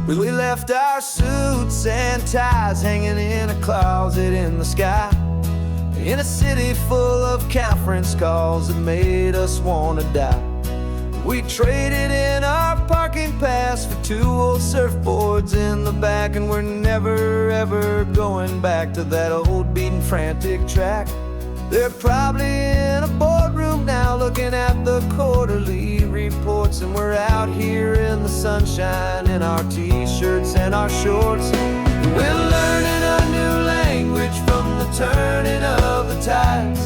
We left our suits and ties hanging in a closet in the sky, in a city full of conference calls that made us wanna die. We traded in our parking pass for 2 old surfboards in the back, and we're never ever going back to that old beaten frantic track. They're probably in a boardroom now looking at the quarterly reports, and we're out here in the sunshine in our t-shirts and our shorts. We're learning a new language from the turning of the tides,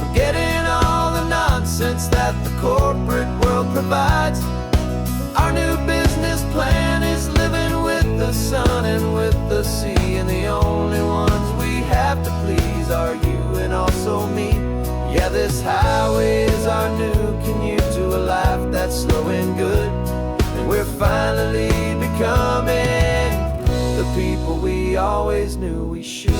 forgetting all the nonsense that the corporate world provides. Our new business plan is living with the sun and with the sea, and the only ones we have to please are you and also me. Yeah, this highway is our new commute to a life that's slow and good, and we're finally becoming the people we always knew we should.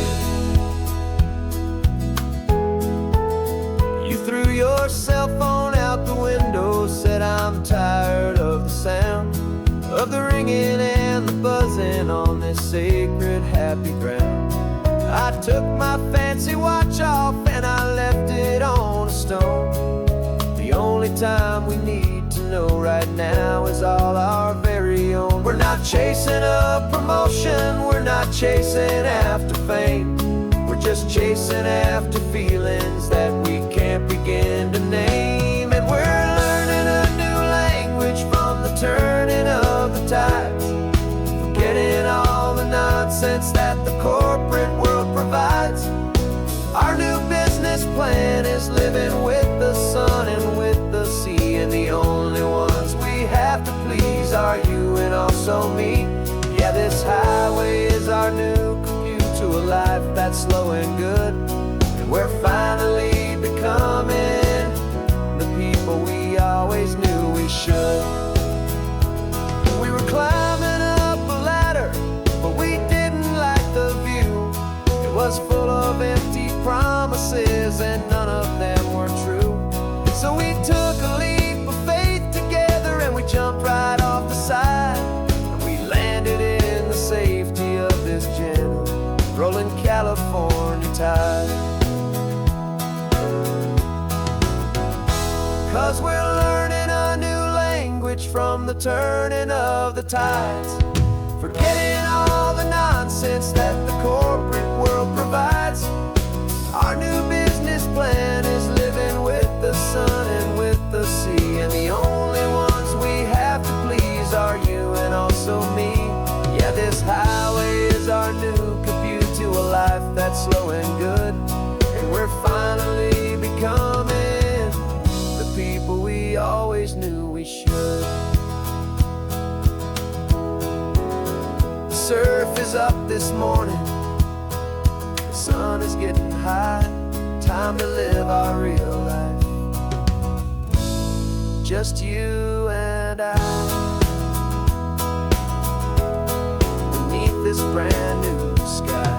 You threw your cell phone out the window, said I'm tired of the sound of the ringing and the buzzing on this sacred happy ground. I took my fancy watch off and I left it on a stone. The only time we need to know right now is all our very own. We're not chasing a promotion, we're not chasing after fame, we're just chasing after feelings that we can't begin to name. And we're learning a new language from the turning of the tides, forgetting all the nonsense that the corporate world provides. Our new business plan is living with the sun and with the sea, and the only ones we have to please are you and also me. Yeah, this highway is our new commute to a life that's slow and good, and we're finally becoming the people we always knew we should. We were climbing up a ladder, but we didn't like the view. It was full of empty promises and none of them were true. So we took a leap of faith together and we jumped right off the side, and we landed in the safety of this gentle rolling California tide. 'Cause we're learning a new language from the turning of the tides, forgetting all the nonsense that the corporate world provides. Our new business plan is living with the sun and with the sea, and the only ones we have to please are you and also me. Yeah, this highway is our new commute to a life that's slow and good, and we're finally becoming the people we always knew we should. The surf is up this morning, the sun is getting high, time to live our real life, just you and I, beneath this brand new sky.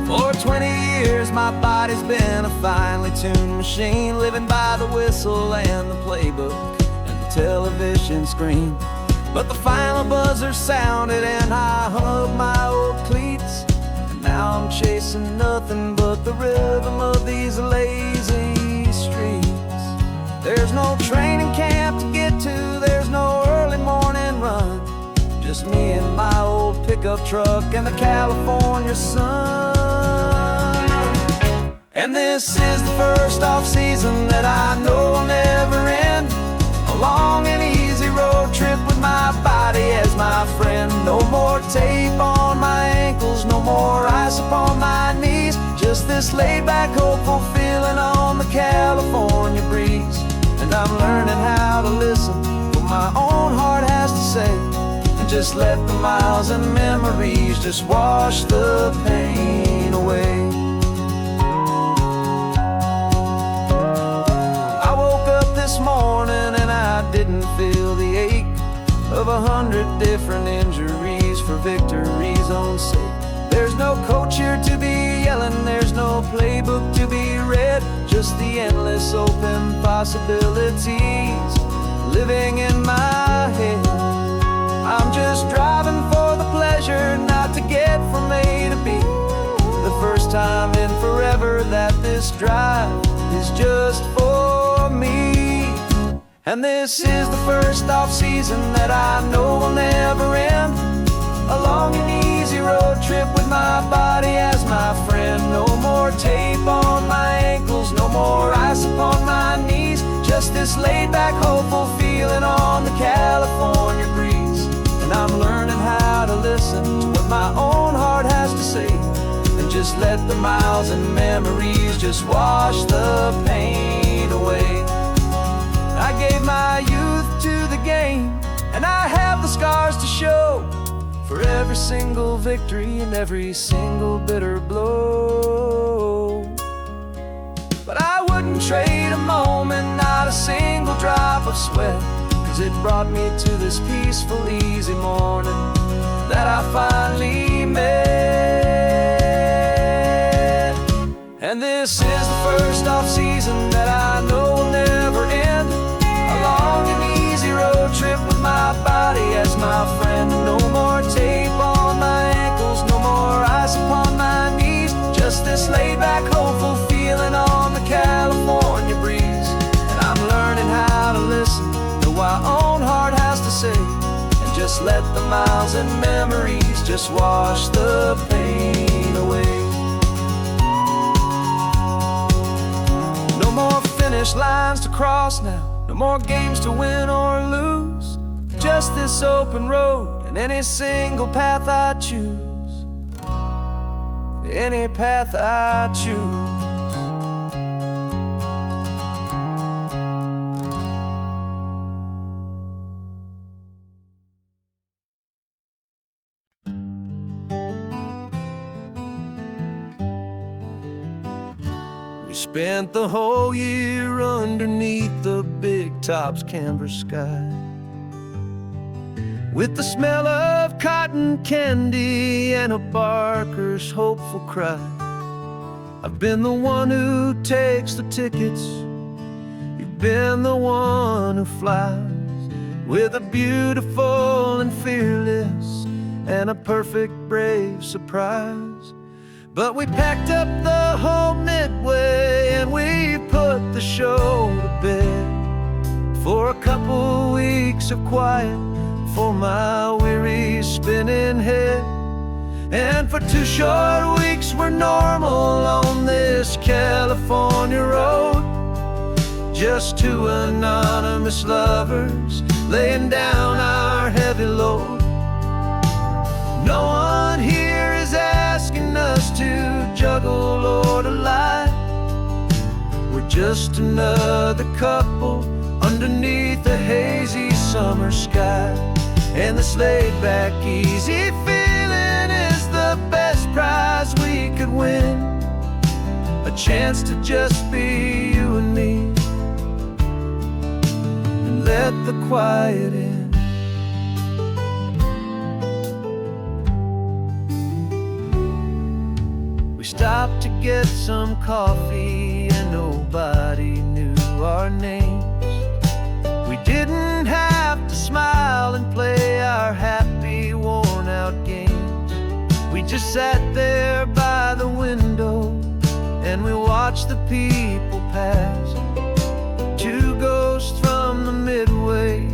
For 20 years my body's been a finely tuned machine, living by the whistle and the playbook and the television screen. But the final buzzer sounded and I hung up my old cleats, and now I'm chasing nothing but the rhythm of these lazy streets. There's no training camp to get to, there's no early morning run, just me and my old pickup truck and the California sun. And this is the first off-season that I know will never end, a long and easy road trip with my body as my friend. No more tape on my ankles, no more ice upon my knees, just this laid-back, hopeful feeling on the California breeze. And I'm learning how to listen what my own heart has to say, and just let the miles and memories just wash the pain away. didn't feel the ache of 100 different injuries for victory's own sake. There's no coach here to be yelling, there's no playbook to be read, just the endless open possibilities living in my head. I'm just driving for the pleasure, not to get from A to B. The first time in forever that this drive is just for me. And this is the first off-season that I know will never end. A long and easy road trip with my body as my friend. No more tape on my ankles, no more ice upon my knees. Just this laid-back, hopeful feeling on the California breeze. And I'm learning how to listen to what my own heart has to say, and just let the miles and memories just wash the pain away. I gave my youth to the game, and I have the scars to show for every single victory and every single bitter blow. But I wouldn't trade a moment, not a single drop of sweat, 'cause it brought me to this peaceful, easy morning that I finally met. And this is the first off-season that I know will never end. A long and easy road trip with my body as my friend. No more tape on my ankles, no more ice upon my knees. Just this laid-back, hopeful feeling on the California breeze. And I'm learning how to listen to what my own heart has to say, and just let the miles and memories just wash the pain away. No more finish lines to cross now, no more games to win or lose. Just this open road and any single path I choose. Any path I choose. We spent the whole year underneath the big top's canvas sky, with the smell of cotton candy and a barker's hopeful cry. I've been the one who takes the tickets, you've been the one who flies, with a beautiful and fearless and a perfect brave surprise. But we packed up the whole Midway and we put the show to bed for a couple weeks of quiet for my weary spinning head. And for 2 short weeks we're normal on this California road, just 2 anonymous lovers laying down our heavy load. No one here is asking us to juggle or to lie. We're just another couple underneath the hazy summer sky. And this laid-back, easy feeling is the best prize we could win. A chance to just be you and me, and let the quiet in. We stopped to get some coffee and nobody knew our names. We didn't have to smile and play our happy, worn-out games. We just sat there by the window and we watched the people pass. 2 ghosts from the Midway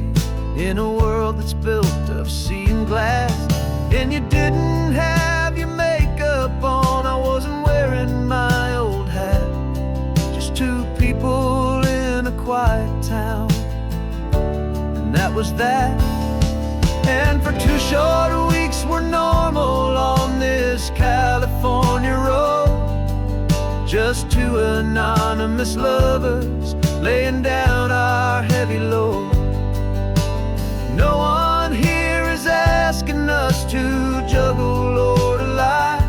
in a world that's built of sea and glass. And you didn't have your makeup on, I wasn't wearing my old hat. Just 2 people in a quiet town, and that was that. And for 2 short weeks we're normal on this California road, just 2 anonymous lovers laying down our heavy load. No one here is asking us to juggle or to lie.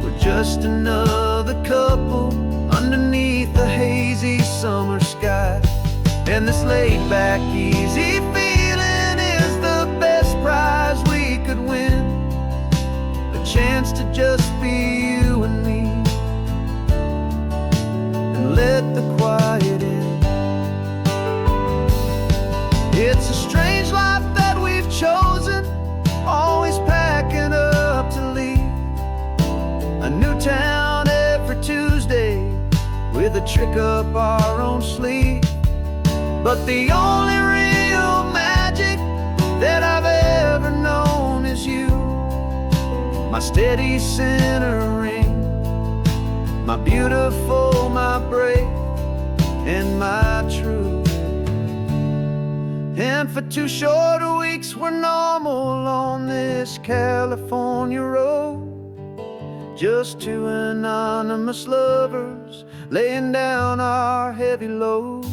We're just another couple underneath the hazy summer sky. And And this laid-back, easy feeling is the best prize we could win. A chance to just be you and me, and let the quiet in. It's a strange life that we've chosen, always packing up to leave. A new town every Tuesday, with a trick up our own sleeve. But the only real magic that I've ever known is you, my steady centering, my beautiful, my brave, and my true. And for 2 short weeks we're normal on this California road, just 2 anonymous lovers laying down our heavy load.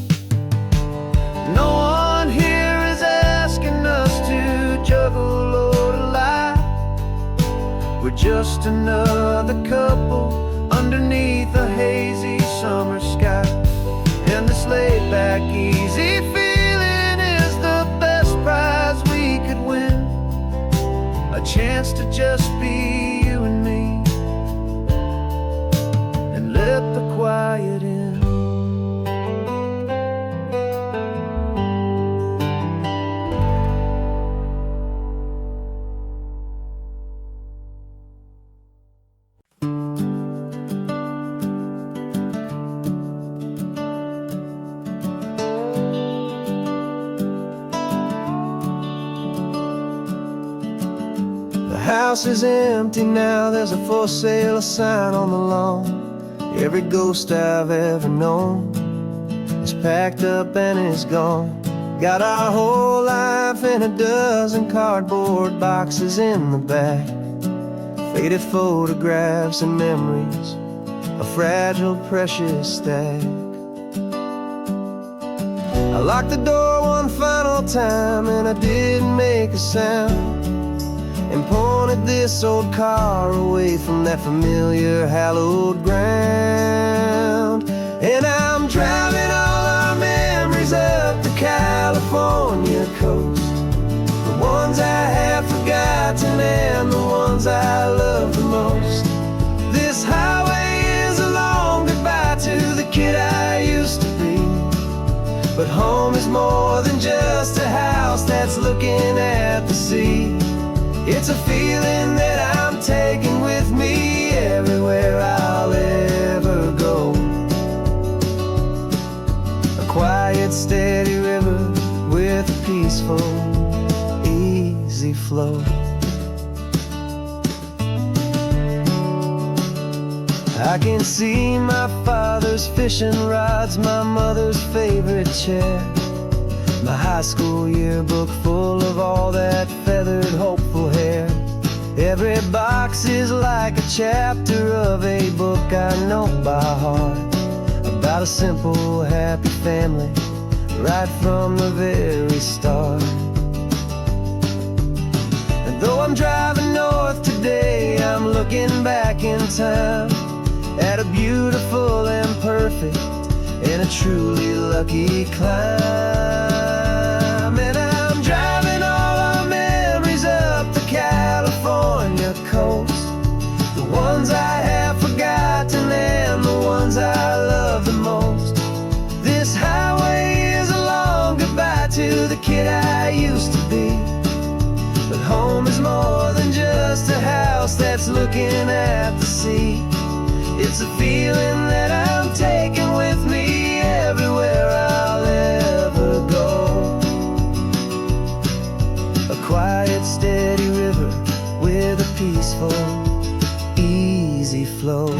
No one here is asking us to juggle or to lie. We're just another couple underneath a hazy summer sky. And this laid-back, easy feeling is the best prize we could win. A chance to just be you and me, and let the quiet in. The house is empty now, there's a for sale sign on the lawn. Every ghost I've ever known is packed up and is gone. Got our whole life in a dozen cardboard boxes in the back, faded photographs and memories, a fragile, precious stack. I locked the door one final time and I didn't make a sound, and pointed this old car away from that familiar hallowed ground. And I'm driving all our memories up the California coast, the ones I have forgotten and the ones I love the most. This highway is a long goodbye to the kid I used to be, but home is more than just a house that's looking at the sea. It's a feeling that I'm taking with me everywhere I'll ever go. A quiet, steady river with a peaceful, easy flow. I can see my father's fishing rods, my mother's favorite chair, my high school yearbook full of all that feathered, hopeful hair. Every box is like a chapter of a book I know by heart, about a simple, happy family right from the very start. And though I'm driving north today, I'm looking back in time at a beautiful and perfect and a truly lucky climb. And I'm driving all our memories up the California coast, the ones I have forgotten and the ones I love the most. This highway is a long goodbye to the kid I used to be, but home is more than just a house that's looking at the sea. It's a feeling that I'm taking with me everywhere I'll ever go. A quiet, steady river with a peaceful, easy flow.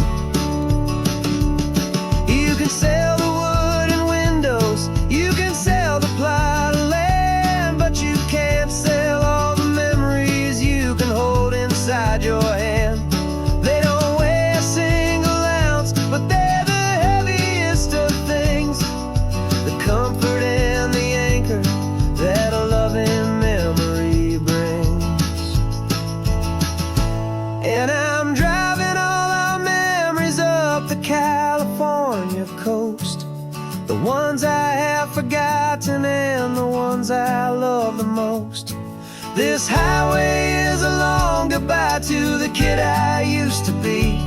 You can sell the wood and windows, you can sell the plot of land, but you can't sell all the memories you can hold inside your hand. They don't weigh a single ounce, but they're the heaviest of ones I love the most. This highway is a long goodbye to the kid I used to be.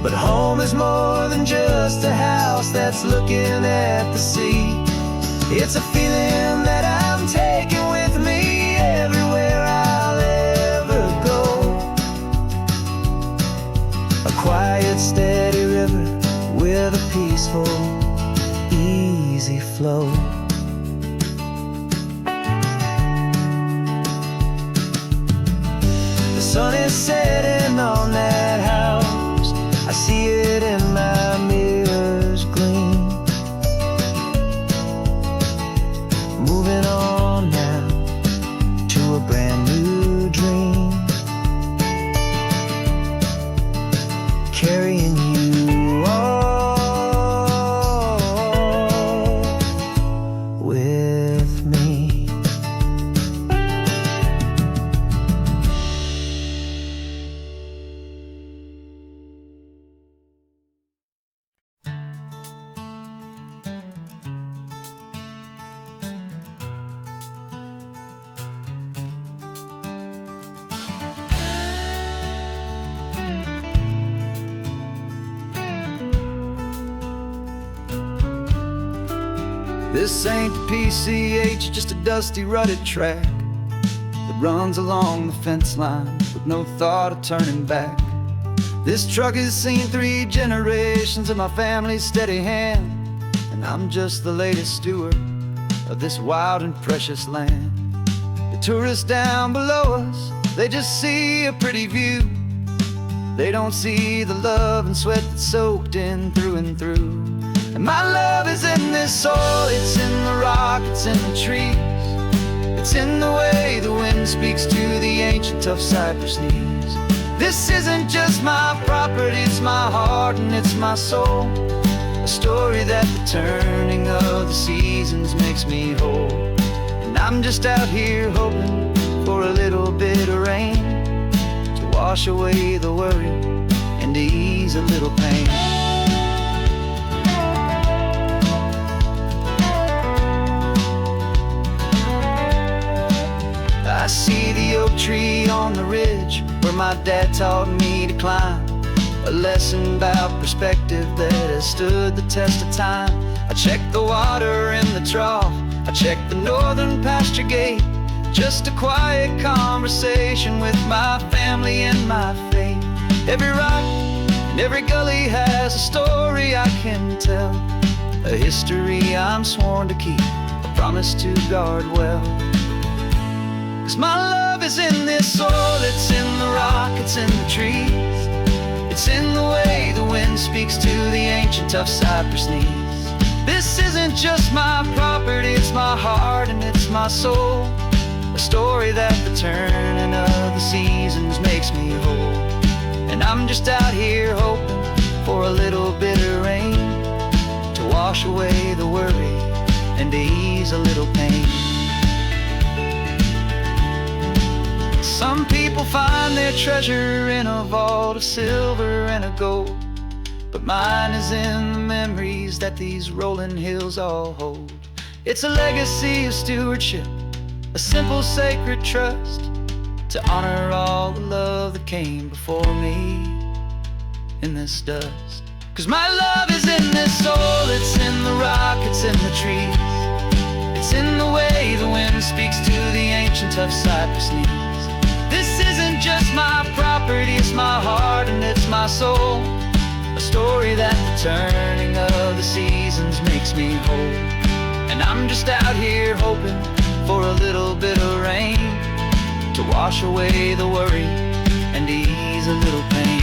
But home is more than just a house that's looking at the sea. It's a feeling that I'm taking with me everywhere I'll ever go. A quiet, steady river with a peaceful, easy flow. The sun is setting on that house. I see it in my mirror's gleam. Moving on now to a brand new dream. Carrying you all with me. This ain't the PCH, just a dusty, rutted track that runs along the fence line with no thought of turning back. This truck has seen 3 generations of my family's steady hand, and I'm just the latest steward of this wild and precious land. The tourists down below us, they just see a pretty view. They don't see the love and sweat that's soaked in through and through. And my love is in this soil, it's in the rock, it's in the trees. It's in the way the wind speaks to the ancient tough cypress knees. This isn't just my property, it's my heart and it's my soul. A story that the turning of the seasons makes me whole. And I'm just out here hoping for a little bit of rain to wash away the worry and to ease a little pain. I see the oak tree on the ridge where my dad taught me to climb. A lesson about perspective that has stood the test of time. I check the water in the trough, I check the northern pasture gate. Just a quiet conversation with my family and my faith. Every rock and every gully has a story I can tell. A history I'm sworn to keep, a promise to guard well. 'Cause my love is in this soil, it's in the rock, it's in the trees. It's in the way the wind speaks to the ancient tough cypress knees. This isn't just my property, it's my heart and it's my soul. A story that the turning of the seasons makes me whole. And I'm just out here hoping for a little bit of rain to wash away the worry and to ease a little pain. Some people find their treasure in a vault of silver and of gold, but mine is in the memories that these rolling hills all hold. It's a legacy of stewardship, a simple sacred trust, to honor all the love that came before me in this dust. 'Cause my love is in this soul, it's in the rock, it's in the trees. It's in the way the wind speaks to the ancient tough cypress knees. This isn't just my property, it's my heart and it's my soul. A story that the turning of the seasons makes me whole. And I'm just out here hoping for a little bit of rain to wash away the worry and ease a little pain.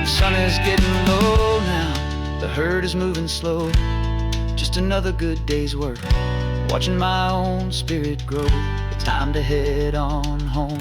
The sun is getting low now, the herd is moving slow. Just another good day's work, watching my own spirit grow. Time to head on home.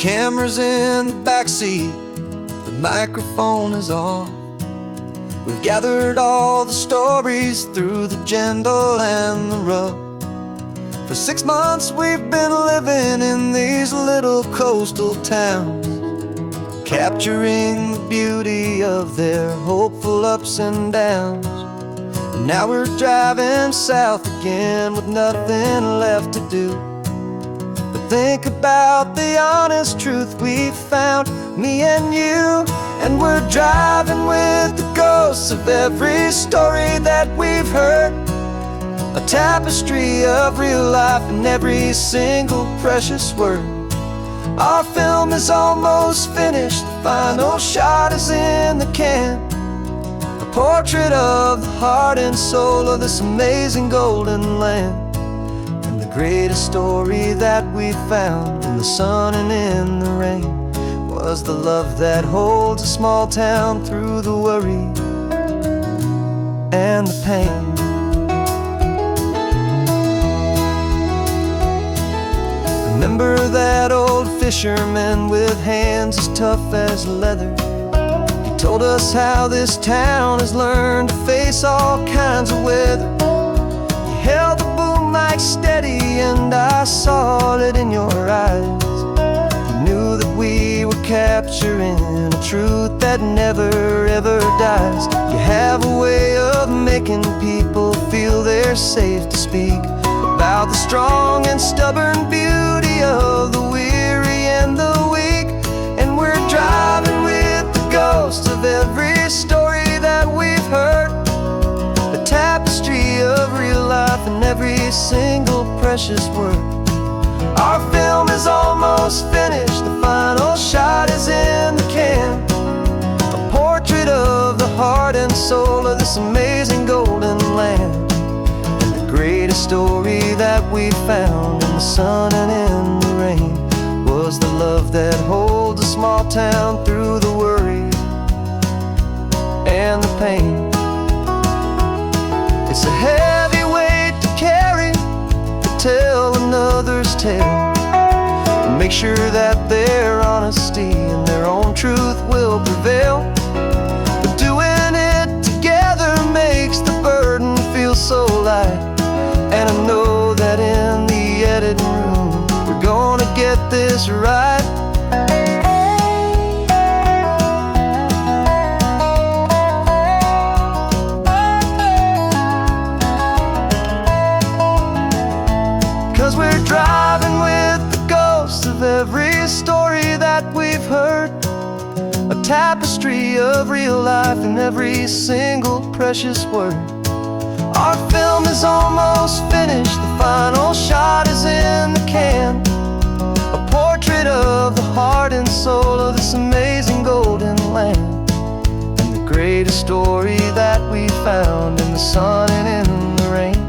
camera's in the backseat, the microphone is on. We've gathered all the stories through the gentle and the rough. For 6 months we've been living in these little coastal towns, capturing the beauty of their hopeful ups and downs. And now we're driving south again with nothing left to do. Think about the honest truth we found, me and you. And we're driving with the ghosts of every story that we've heard, a tapestry of real life in every single precious word. Our film is almost finished, the final shot is in the can, a portrait of the heart and soul of this amazing golden land. The greatest story that we found in the sun and in the rain was the love that holds a small town through the worry and the pain. Remember that old fisherman with hands as tough as leather? He told us how this town has learned to face all kinds of weather. He held the boom mic steady and I saw it in your eyes. You knew that we were capturing a truth that never ever dies. You have a way of making people feel they're safe to speak about the strong and stubborn beauty of the weary and the weak. And we're driving with the ghosts of every story that we've heard, a tapestry of real life in every single precious word. Our film is almost finished, the final shot is in the can, a portrait of the heart and soul of this amazing golden land. And the greatest story that we found in the sun and in the rain was the love that holds a small town through the worry and the pain. It's a heavy weight to carry, to tell another's tale, and make sure that their honesty and their own truth will prevail. But doing it together makes the burden feel so light. And I know that in the editing room we're gonna get this right. 'Cause we're driving with the ghosts of every story that we've heard, a tapestry of real life in every single precious word. Our film is almost finished, the final shot is in the can, a portrait of the heart and soul of this amazing golden land. And the greatest story that we found in the sun and in the rain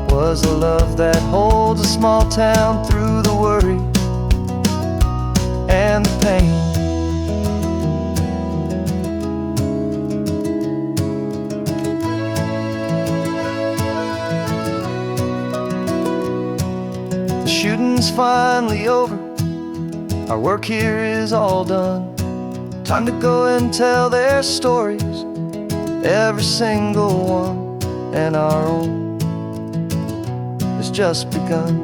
was a love that holds a small town through the worry and the pain. The shooting's finally over, our work here is all done. Time to go and tell their stories, every single one, and our own has just begun.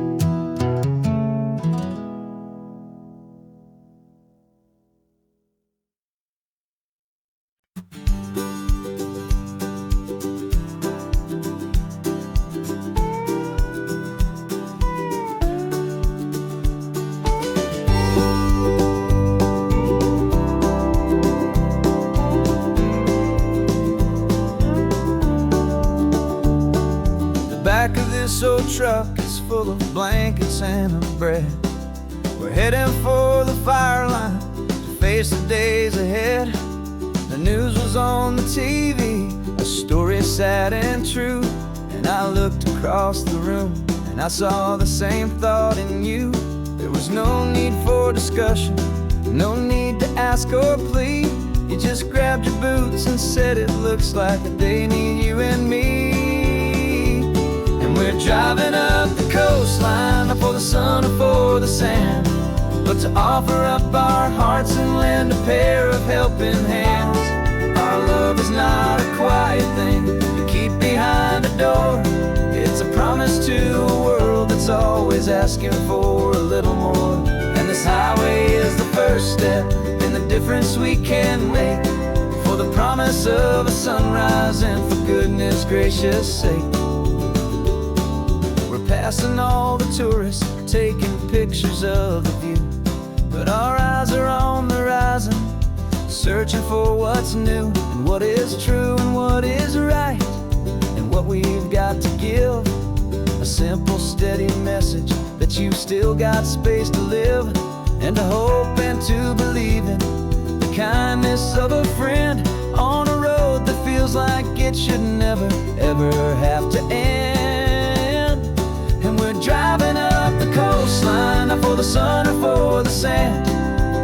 This old truck is full of blankets and of bread. We're heading for the fire line to face the days ahead. The news was on the TV, a story sad and true. And I looked across the room and I saw the same thought in you. There was no need for discussion, no need to ask or plead. You just grabbed your boots and said it looks like a day need you and me. We're driving up the coastline, not for the sun or for the sand, but to to offer up our hearts and lend a pair of helping hands. Our love is not a quiet thing to keep behind a door. It's a promise to a world that's always asking for a little more. And this highway is the first step in the difference we can make, for the promise of a sunrise and for goodness gracious sake. We're passing all the tourists, taking pictures of the view, but our eyes are on the horizon, searching for what's new and what is true and what is right, and what we've got to give. A simple, steady message that you've still got space to live, and to hope and to believe in the kindness of a friend on a road that feels like it should never, ever have to end. And we're driving up the coastline, not for the sun or for the sand,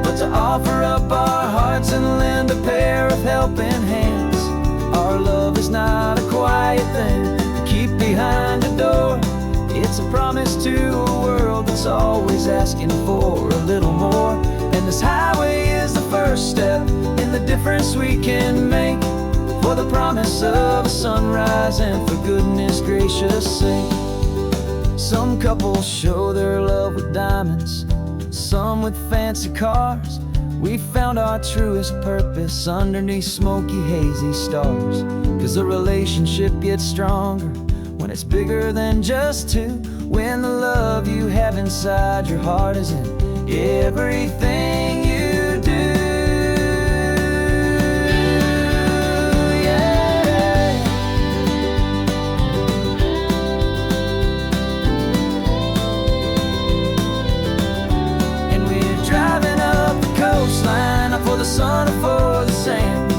but to offer up our hearts and lend a pair of helping hands. Our love is not a quiet thing to keep behind a door. It's a promise to a world that's always asking for a little more. And this highway is the first step in the difference we can make, for the promise of a sunrise and for goodness gracious sake. Some couples show their love with diamonds, some with fancy cars. We found our truest purpose underneath smoky, hazy stars. 'Cause a relationship gets stronger when it's bigger than just two, when the love you have inside your heart is in everything you do. Yeah. And we're driving up the coastline, not for the sun or for the sand,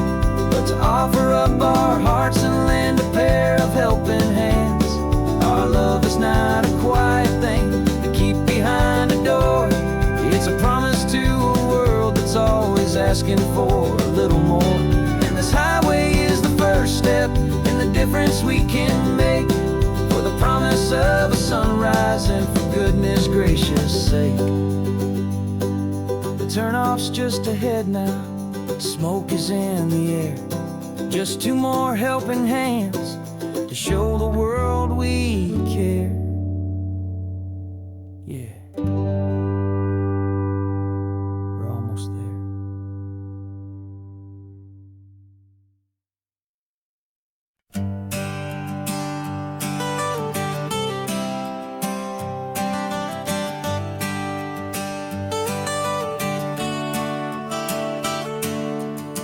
but to offer up our hearts and lend a pair of helping hands. Our love is not a quiet thing to keep behind a door. It's a promise to a world that's always asking for a little more. And this highway is the first step in the difference we can make, for the promise of a sunrise and for goodness gracious sake. The turnoff's just ahead now, smoke is in the air. Just two more helping hands to show the world we care. Yeah, we're almost there.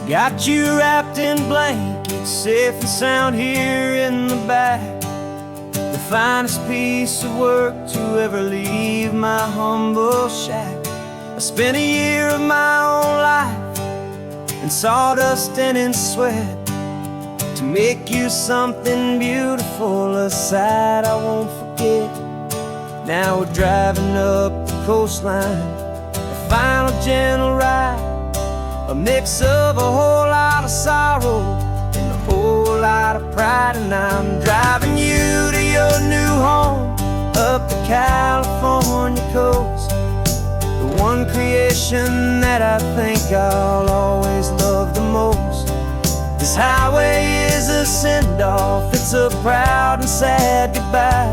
Got you wrapped in blankets, safe and sound here in the back. The finest piece of work to ever leave my humble shack. I spent a year of my own life in sawdust and in sweat to make you something beautiful, a sight I won't forget. Now we're driving up the coastline, a final gentle ride, a mix of a whole lot of sorrow and a whole lot of pride. And I'm driving you to your new home up the California coast, the one creation that I think I'll always love the most. This highway is a send-off, it's a proud and sad goodbye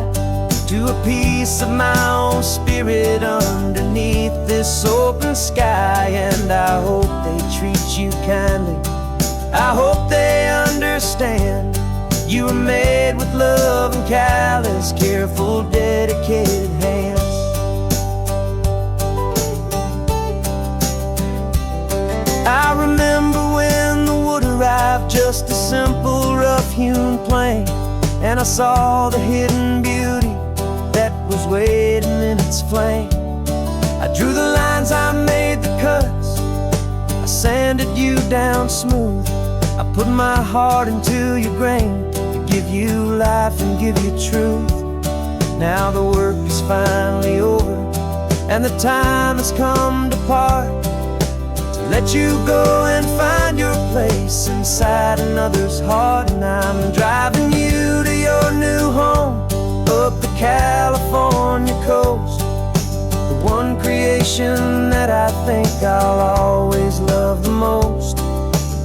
to a piece of my own spirit underneath this open sky. And I hope they treat you kindly, I hope they understand you were made with love and callous, careful, dedicated hands. I remember when the wood arrived, just a simple rough-hewn plank, and I saw the hidden beauty that was waiting in its flame. I drew the lines, I made the cuts, I sanded you down smooth. I put my heart into your grain to give you life and give you truth. Now the work is finally over and the time has come to part, to let you go and find your place inside another's heart. And I'm driving you to your new home up the California coast, the one creation that I I'll always love the most.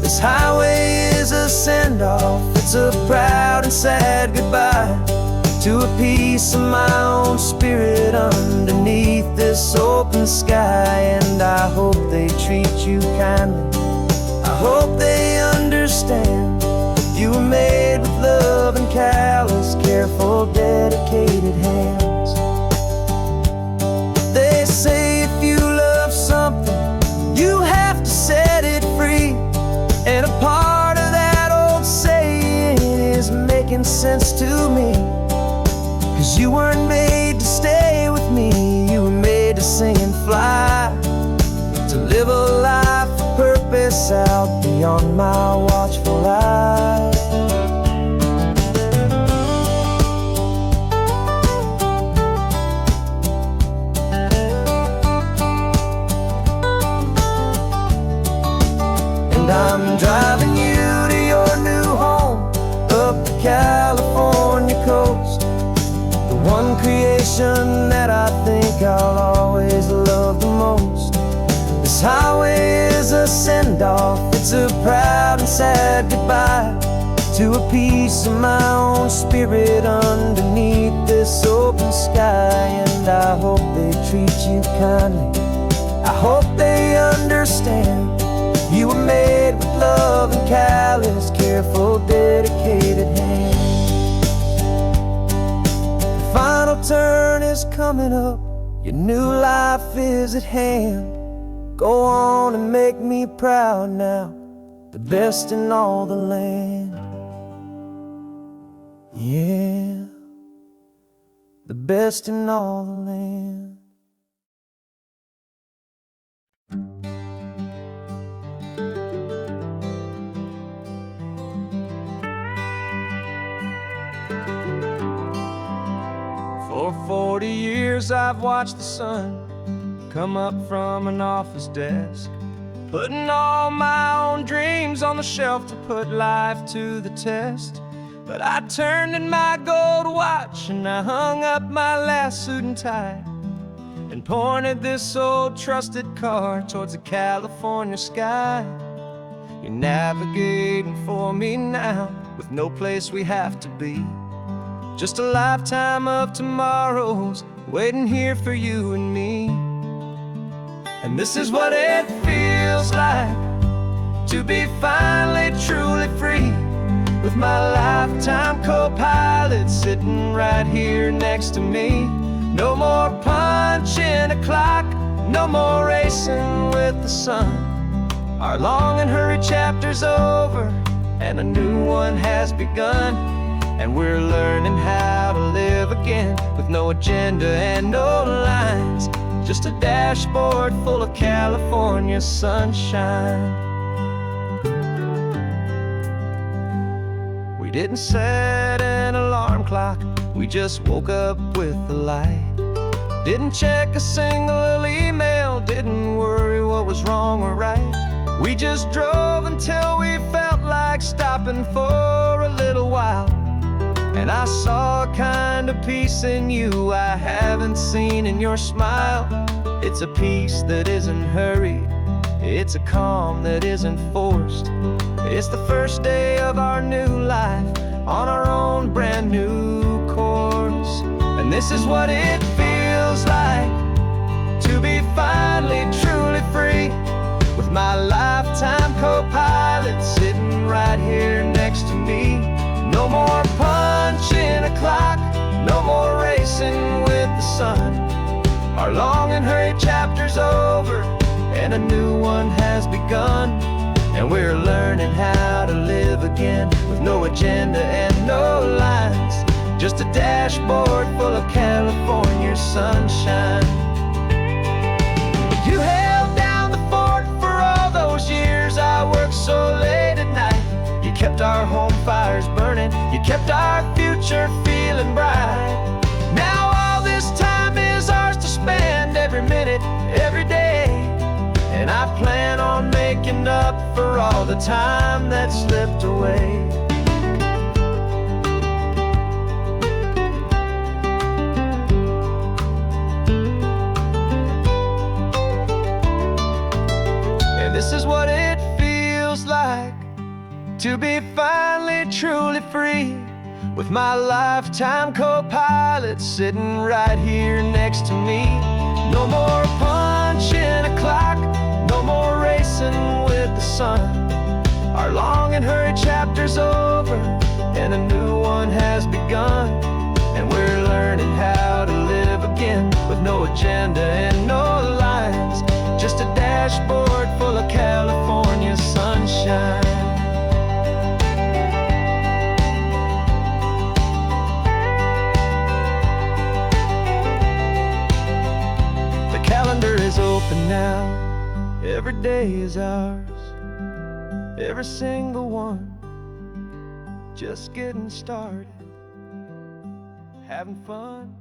This highway is a send-off, it's a proud and sad goodbye to a piece of my own spirit underneath this open sky. And I hope they treat you kindly, I hope they understand you were made with love and callous, careful, dedicated hands. They say if you love something, you have to set it free. And a part of that old saying is making sense to me. 'Cause you weren't made to stay with me, you were made to sing and fly, to live a life of purpose out beyond my watchful eye. And I'm driving you to your new home up the California coast, the one creation that I think I'll always love the most. This highway is a send-off, it's a proud and sad goodbye to a piece of my own spirit underneath this open sky. And I hope they treat you kindly, I hope they understand you were made with love and callous, careful, dedicated hands. The final turn is coming up, your new life is at hand. Go on and make me proud now, the best in all the land. Yeah, the best in all the land. For 40 years I've watched the sun come up from an office desk, putting all my own dreams on the shelf to put life to the test. But I turned in my gold watch and I hung up my last suit and tie, and pointed this old trusted car towards the California sky. You're navigating for me now, with no place we have to be, just a lifetime of tomorrows waiting here for you and me. And this is what it feels like to be finally truly free, with my lifetime co-pilot sitting right here next to me. No more punching a clock, no more racing with the sun. Our long and hurried chapter's over and a new one has begun. And we're learning how to live again, with no agenda and no lines, just a dashboard full of California sunshine. We didn't set an alarm clock, we just woke up with the light. Didn't check a single email, didn't worry what was wrong or right. We just drove until we felt like stopping for a little while. And I saw a kind of peace in you I haven't seen in your smile. It's a peace that isn't hurried, it's a calm that isn't forced. It's the first day of our new life on our own brand new course. And this is what it feels like to be finally truly free, with my lifetime co-pilot sitting right here next to me. No more punching a clock, no more racing with the sun. Our long and hurried chapter's over and a new one has begun. And we're learning how to live again, with no agenda and no lines, just a dashboard full of California sunshine. You held down the fort for all those years I worked so late at night. You kept our home fires burning, you kept our future feeling bright. Now all this time is ours to spend, every minute, every day. And I plan on making up for all the time that slipped away. to be finally truly free, with my lifetime co-pilot sitting right here next to me. No more punching a clock, no more racing with the sun. Our long and hurried chapter's over, and a new one has begun. And we're learning how to live again, with no agenda and no lines, just a dashboard full of California sunshine. The calendar is open now, every day is ours, every single one, just getting started, having fun.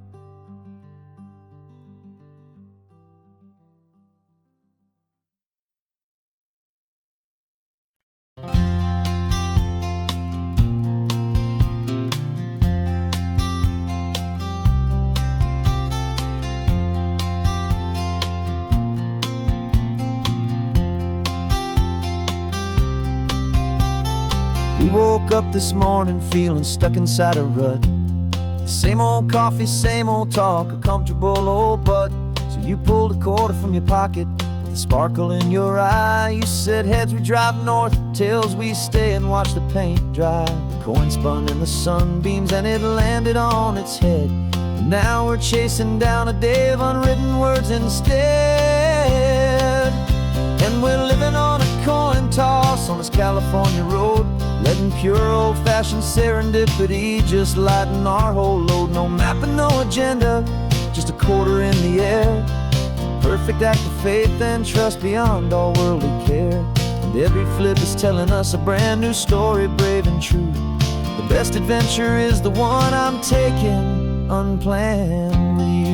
We woke up this morning feeling stuck inside a rut. Same old coffee, same old talk, a comfortable old butt. So you pulled a quarter from your pocket with a sparkle in your eye. You said, heads we drive north, tails we stay and watch the paint dry. The coin spun in the sunbeams and it landed on its head. And now we're chasing down a day of unwritten words instead. And we're living on a coin toss on this California road, letting pure old-fashioned serendipity just lighten our whole load. No map and no agenda, just a quarter in the air. Perfect act of faith and trust beyond all worldly care. And every flip is telling us a brand new story, brave and true. The best adventure is the one I'm taking, unplanned with you.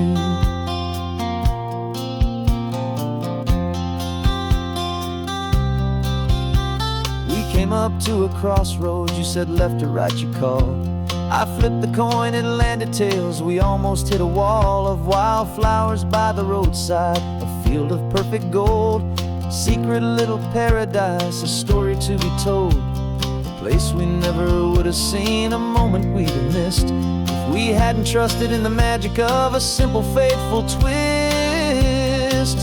Came up to a crossroads, you said left or right you called. I flipped the coin, it landed tails. We almost hit a wall of wildflowers by the roadside, a field of perfect gold, secret little paradise, a story to be told. A place we never would have seen, a moment we'd have missed if we hadn't trusted in the magic of a simple faithful twist.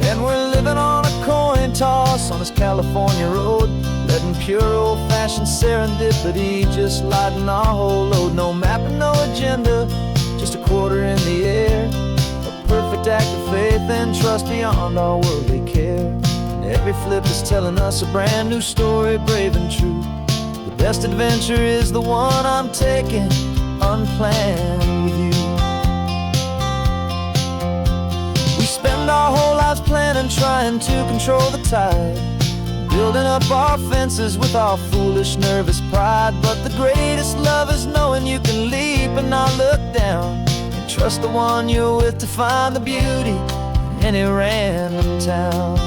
And we're living on a coin toss on this California road, letting pure old-fashioned serendipity just lighten our whole load. No map and no agenda, just a quarter in the air. A perfect act of faith and trust beyond all worldly care. And every flip is telling us a brand new story, brave and true. The best adventure is the one I'm taking, unplanned with you. We spend our whole lives planning, trying to control the tide, building up our fences with our foolish, nervous pride. But the greatest love is knowing you can leap and not look down, and trust the one you're with to find the beauty in any random town.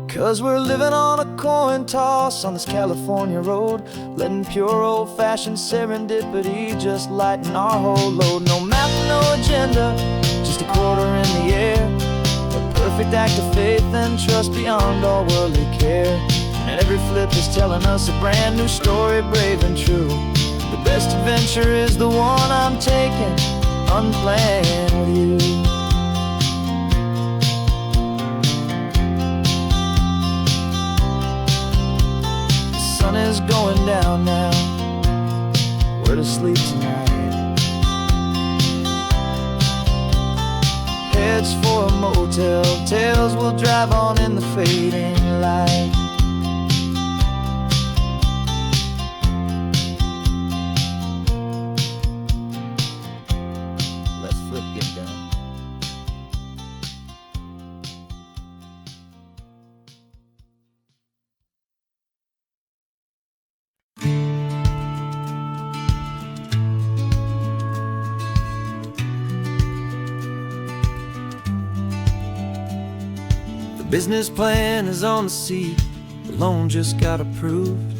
'Cause we're living on a coin toss on this California road, letting pure old-fashioned serendipity just lighten our whole load. No map, no agenda, just a quarter in the air. A perfect act of faith and trust beyond all worldly care. And every flip is telling us a brand new story, brave and true. The best adventure is the one I'm taking, unplanned with you. The sun is going down now, we're to sleep tonight. Heads for a motel, tails will drive on in the fading light. Let's flip get down. Business plan is on the seat, The loan just got approved.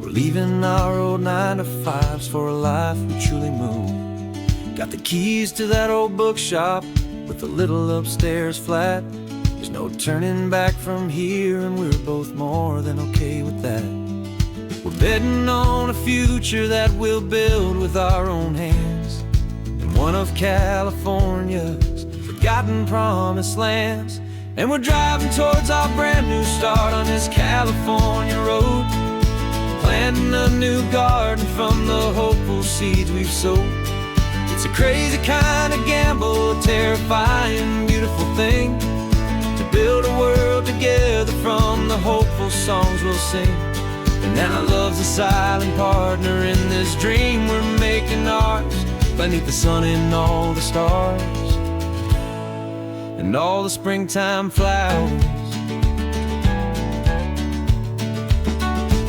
We're leaving our old 9-to-5s for a life we truly move. Got the keys to that old bookshop with a little upstairs flat. There's no turning back from here, and we're both more than okay with that. We're betting on a future that we'll build with our own hands in one of California's forgotten promised lands. And we're driving towards our brand new start on this California road, planting a new garden from the hopeful seeds we've sowed. It's a crazy kind of gamble, a terrifying, beautiful thing, to build a world together from the hopeful songs we'll sing. And now love's a silent partner in this dream we're making ours, beneath the sun and all the stars and all the springtime flowers.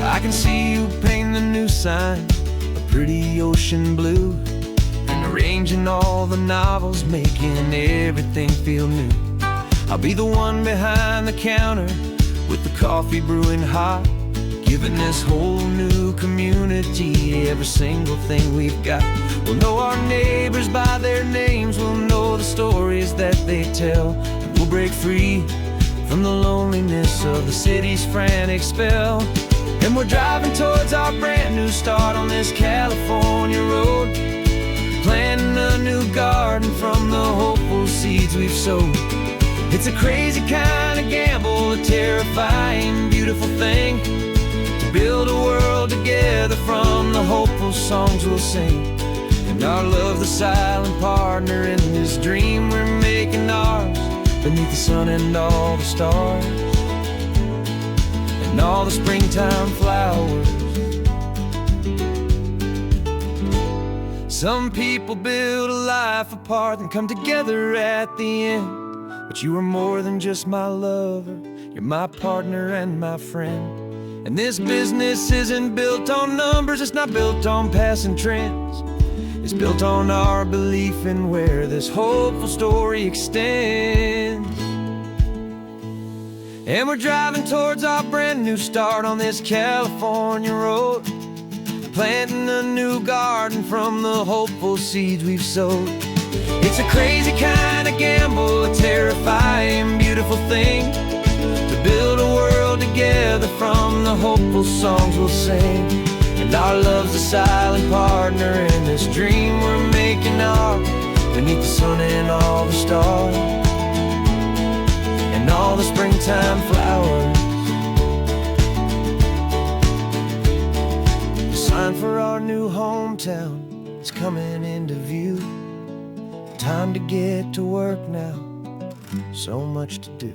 I can see you painting the new sign a pretty ocean blue, and arranging all the novels, making everything feel new. I'll be the one behind the counter with the coffee brewing hot, giving this whole new community every single thing we've got. We'll know our neighbors by their names, we'll know the stories that they tell, and we'll break free from the loneliness of the city's frantic spell. And we're driving towards our brand new start on this California road, planting a new garden from the hopeful seeds we've sowed. It's a crazy kind of gamble, a terrifying, beautiful thing, to build a world together from the hopeful songs we'll sing. And our love's the silent partner in this dream we're making ours, beneath the sun and all the stars and all the springtime flowers. Some people build a life apart and come together at the end, but you are more than just my lover, you're my partner and my friend. And this business isn't built on numbers, it's not built on passing trends. It's built on our belief in where this hopeful story extends. And we're driving towards our brand new start on this California road, planting a new garden from the hopeful seeds we've sowed. It's a crazy kind of gamble, a terrifying, beautiful thing, to build a world together from the hopeful songs we'll sing. And our love's a silent partner in this dream we're making ours, beneath the sun and all the stars and all the springtime flowers. The sign for our new hometown is coming into view. Time to get to work now, so much to do.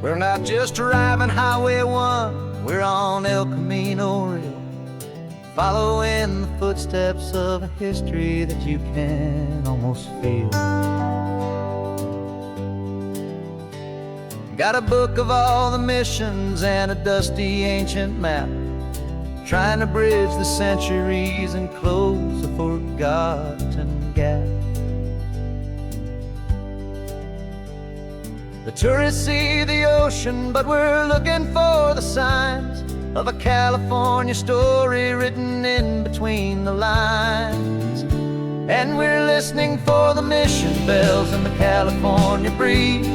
We're not just driving Highway 1, we're on El Camino Real, following the footsteps of a history that you can almost feel. Got a book of all the missions and a dusty ancient map, trying to bridge the centuries and close a forgotten gap. The tourists see the ocean, but we're looking for the signs of a California story written in between the lines. And we're listening for the mission bells in the California breeze,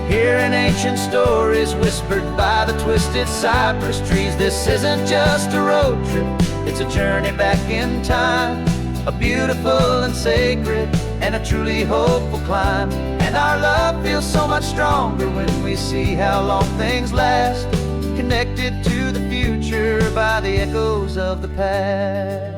hearing ancient stories whispered by the twisted cypress trees. This isn't just a road trip, it's a journey back in time, a beautiful and sacred and a truly hopeful climb. And our love feels so much stronger when we see how long things last, connected to the future by the echoes of the past.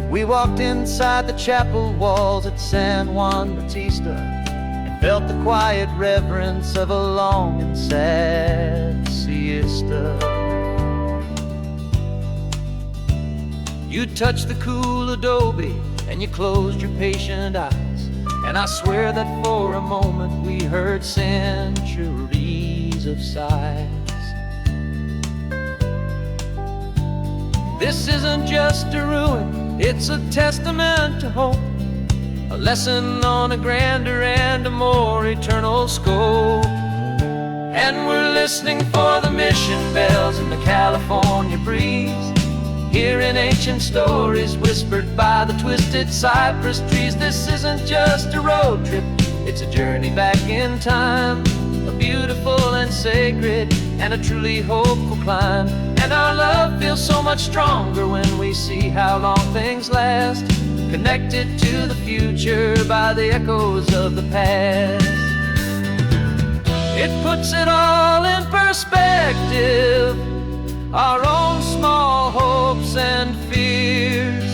We walked inside the chapel walls at San Juan Bautista and felt the quiet reverence of a long and sad siesta. You touched the cool adobe and you closed your patient eyes, and I swear that for a moment we heard centuries of sighs. This isn't just a ruin, it's a testament to hope, a lesson on a grander and a more eternal scope. And we're listening for the mission bells in the California breeze, hearing ancient stories whispered by the twisted cypress trees. This isn't just a road trip, it's a journey back in time, a beautiful and sacred and a truly hopeful climb. And our love feels so much stronger when we see how long things last, connected to the future by the echoes of the past. It puts it all in perspective, our own small hopes and fears,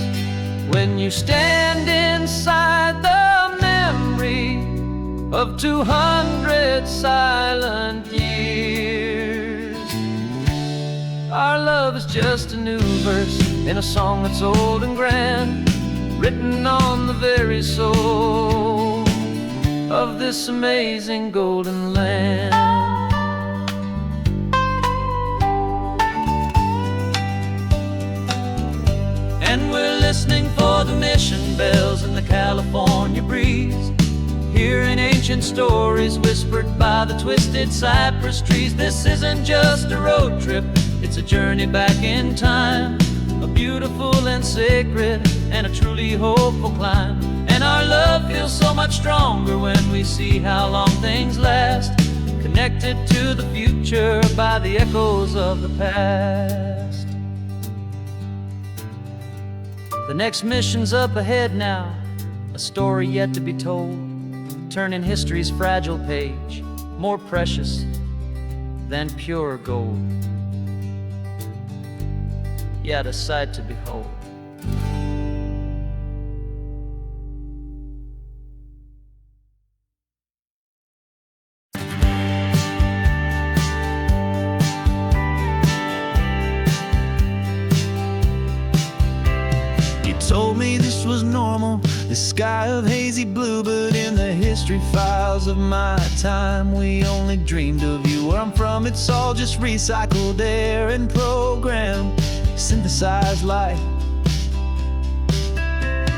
when you stand inside the memory of 200 silent years. Our love is just a new verse in a song that's old and grand, written on the very soul of this amazing golden land. And we're listening for the mission bells in the California breeze, hearing ancient stories whispered by the twisted cypress trees. This isn't just a road trip, it's a journey back in time, a beautiful and sacred and a truly hopeful climb. And our love feels so much stronger when we see how long things last, connected to the future by the echoes of the past. The next mission's up ahead now, a story yet to be told, turning history's fragile page more precious than pure gold. Yet a sight to behold. Told me this was normal, the sky of hazy blue, but in the history files of my time, we only dreamed of you. Where I'm from, it's all just recycled air and programmed, synthesized light.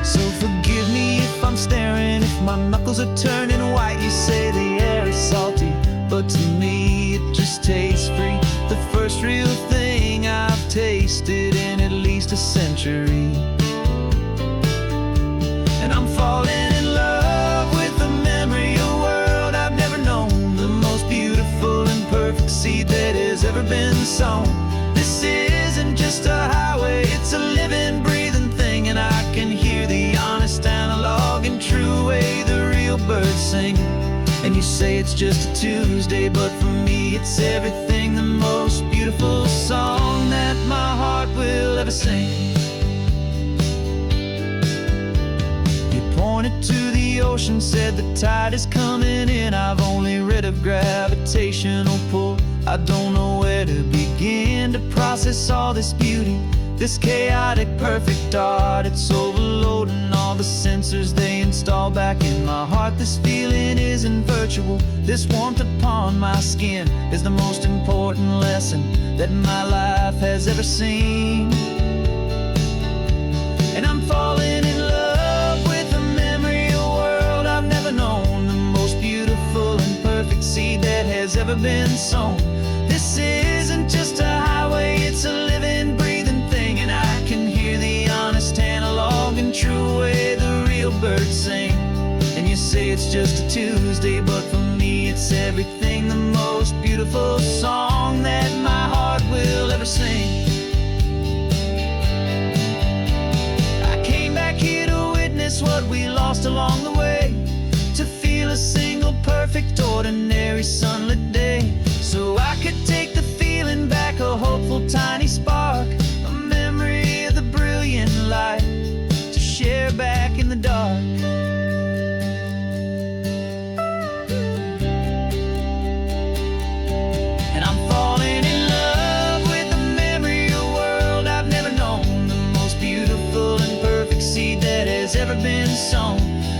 So forgive me if I'm staring, if my knuckles are turning white. You say the air is salty, but to me it just tastes free, the first real thing I've tasted in at least a century. And I'm falling in love with the memory of a world I've never known, the most beautiful and perfect seed that has ever been sown. This isn't just a highway, it's a living, breathing thing, and I can hear the honest, analog, and true way the real birds sing. And you say it's just a Tuesday, but for me it's everything, the most beautiful song that my heart will ever sing. Pointed to the ocean, said the tide is coming in. I've only read of gravitational pull, I don't know where to begin to process all this beauty, this chaotic perfect art. It's overloading all the sensors they install back in my heart. This feeling isn't virtual, this warmth upon my skin is the most important lesson that my life has ever seen. And I'm falling in love with a memory of a world I've never known, the most beautiful and perfect seed that has ever been sown. This isn't just a highway, it's a living, breathing thing, and I can hear the honest, analog, and true way the real birds sing. And you say it's just a Tuesday, but for me it's everything, the most beautiful song that my heart will ever sing. What we lost along the way, to feel a single perfect ordinary sunlit day, so I could take the feeling back, a hopeful tiny spark, a memory of the brilliant light to share back in the dark. And I'm falling in love with the memory of a world I've never known, the most beautiful ever been sown.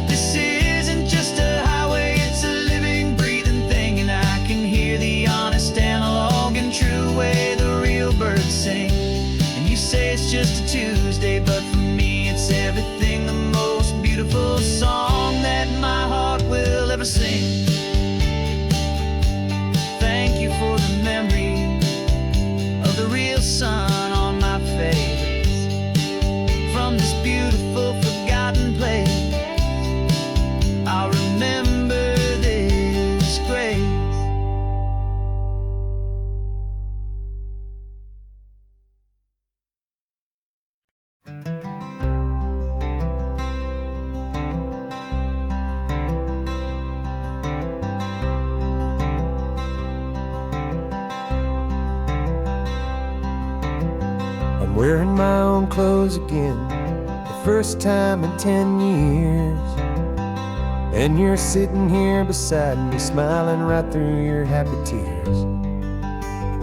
This isn't just a highway, it's a living, breathing thing. And I can hear the honest analog and true way the real birds sing. And you say it's just a Tuesday, but for me it's everything, the most beautiful song that my heart will ever sing. Thank you for the memory of the real sun on my face. From this beautiful forgotten place, I'll remember this grace. I'm wearing my own clothes again, the first time in 10 years. And you're sitting here beside me, smiling right through your happy tears.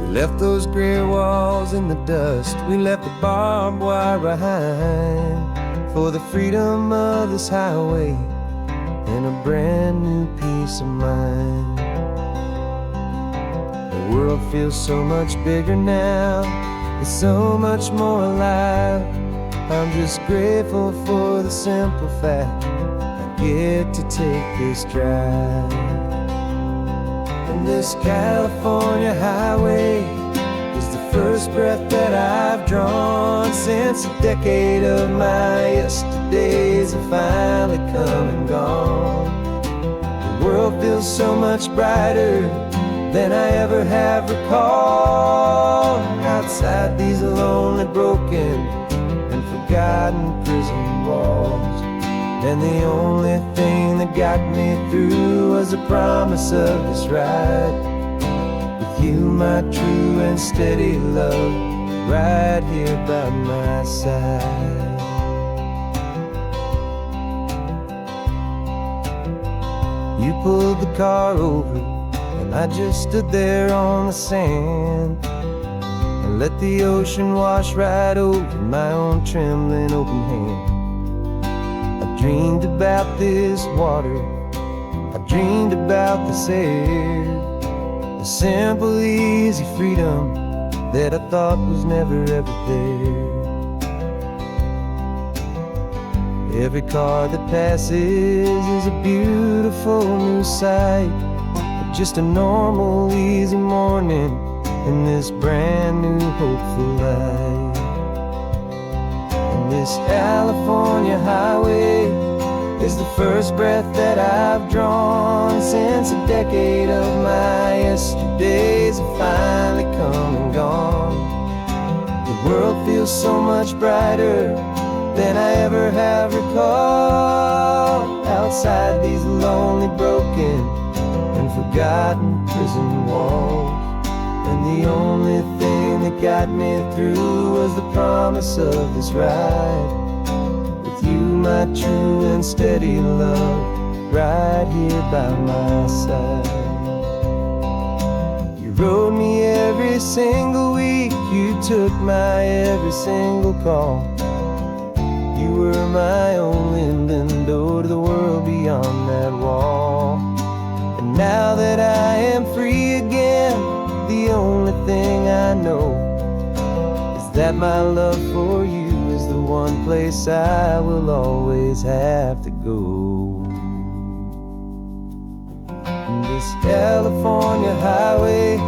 We left those gray walls in the dust, we left the barbed wire behind, for the freedom of this highway and a brand new peace of mind. The world feels so much bigger now, it's so much more alive. I'm just grateful for the simple fact I get to take this drive. And this California highway is the first breath that I've drawn since a decade of my yesterdays have finally come and gone. The world feels so much brighter than I ever have recalled. Outside these lonely, broken, and forgotten prison walls. And the only thing that got me through was the promise of this ride with you, my true and steady love, right here by my side. You pulled the car over and I just stood there on the sand and let the ocean wash right over my own trembling open hand. I dreamed about this water, I dreamed about this air, the simple, easy freedom that I thought was never ever there. Every car that passes is a beautiful new sight, but just a normal, easy morning in this brand new, hopeful life. And this California highway is the first breath that I've drawn since a decade of my yesterdays have finally come and gone. The world feels so much brighter than I ever have recalled. Outside these lonely, broken, and forgotten prison walls. And the only thing that got me through was the promise of this ride with you, my true and steady love, right here by my side. You rode me every single week, you took my every single call. You were my only window to the world beyond that wall. And now that I am free again, the only thing I know is that my love for you is the one place I will always have to go. And this California highway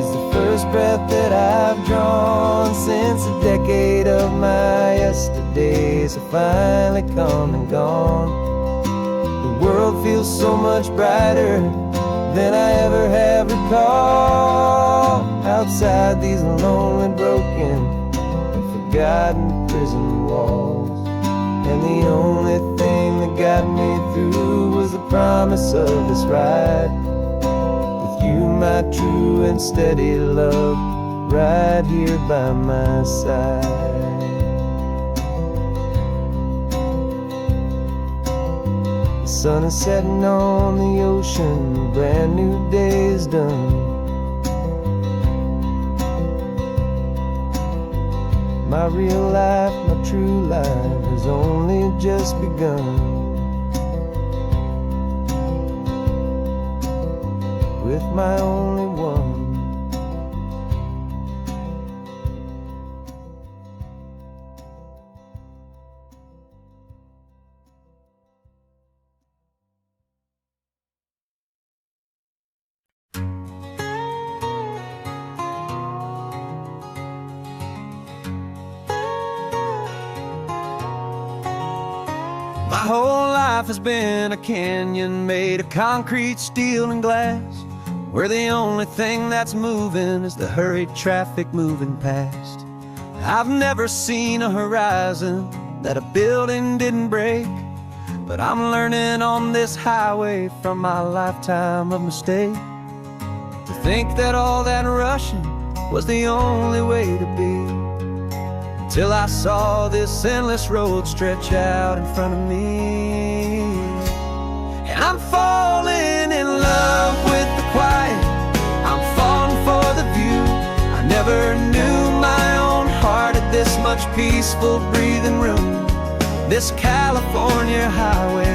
is the first breath that I've drawn since a decade of my yesterdays have finally come and gone. The world feels so much brighter than I ever have recalled. Outside these lonely, broken, and forgotten prison walls. And the only thing that got me through was the promise of this ride with you, my true and steady love, right here by my side. The sun is setting on the ocean, a brand new day is done. My real life, my true life has only just begun. With my only one. My whole life has been a canyon made of concrete, steel, and glass, where the only thing that's moving is the hurried traffic moving past. I've never seen a horizon that a building didn't break, but I'm learning on this highway from my lifetime of mistake to think that all that rushing was the only way to be. Till I saw this endless road stretch out in front of me. And I'm falling in love with the quiet, I'm falling for the view. I never knew my own heart had this much peaceful breathing room. This California highway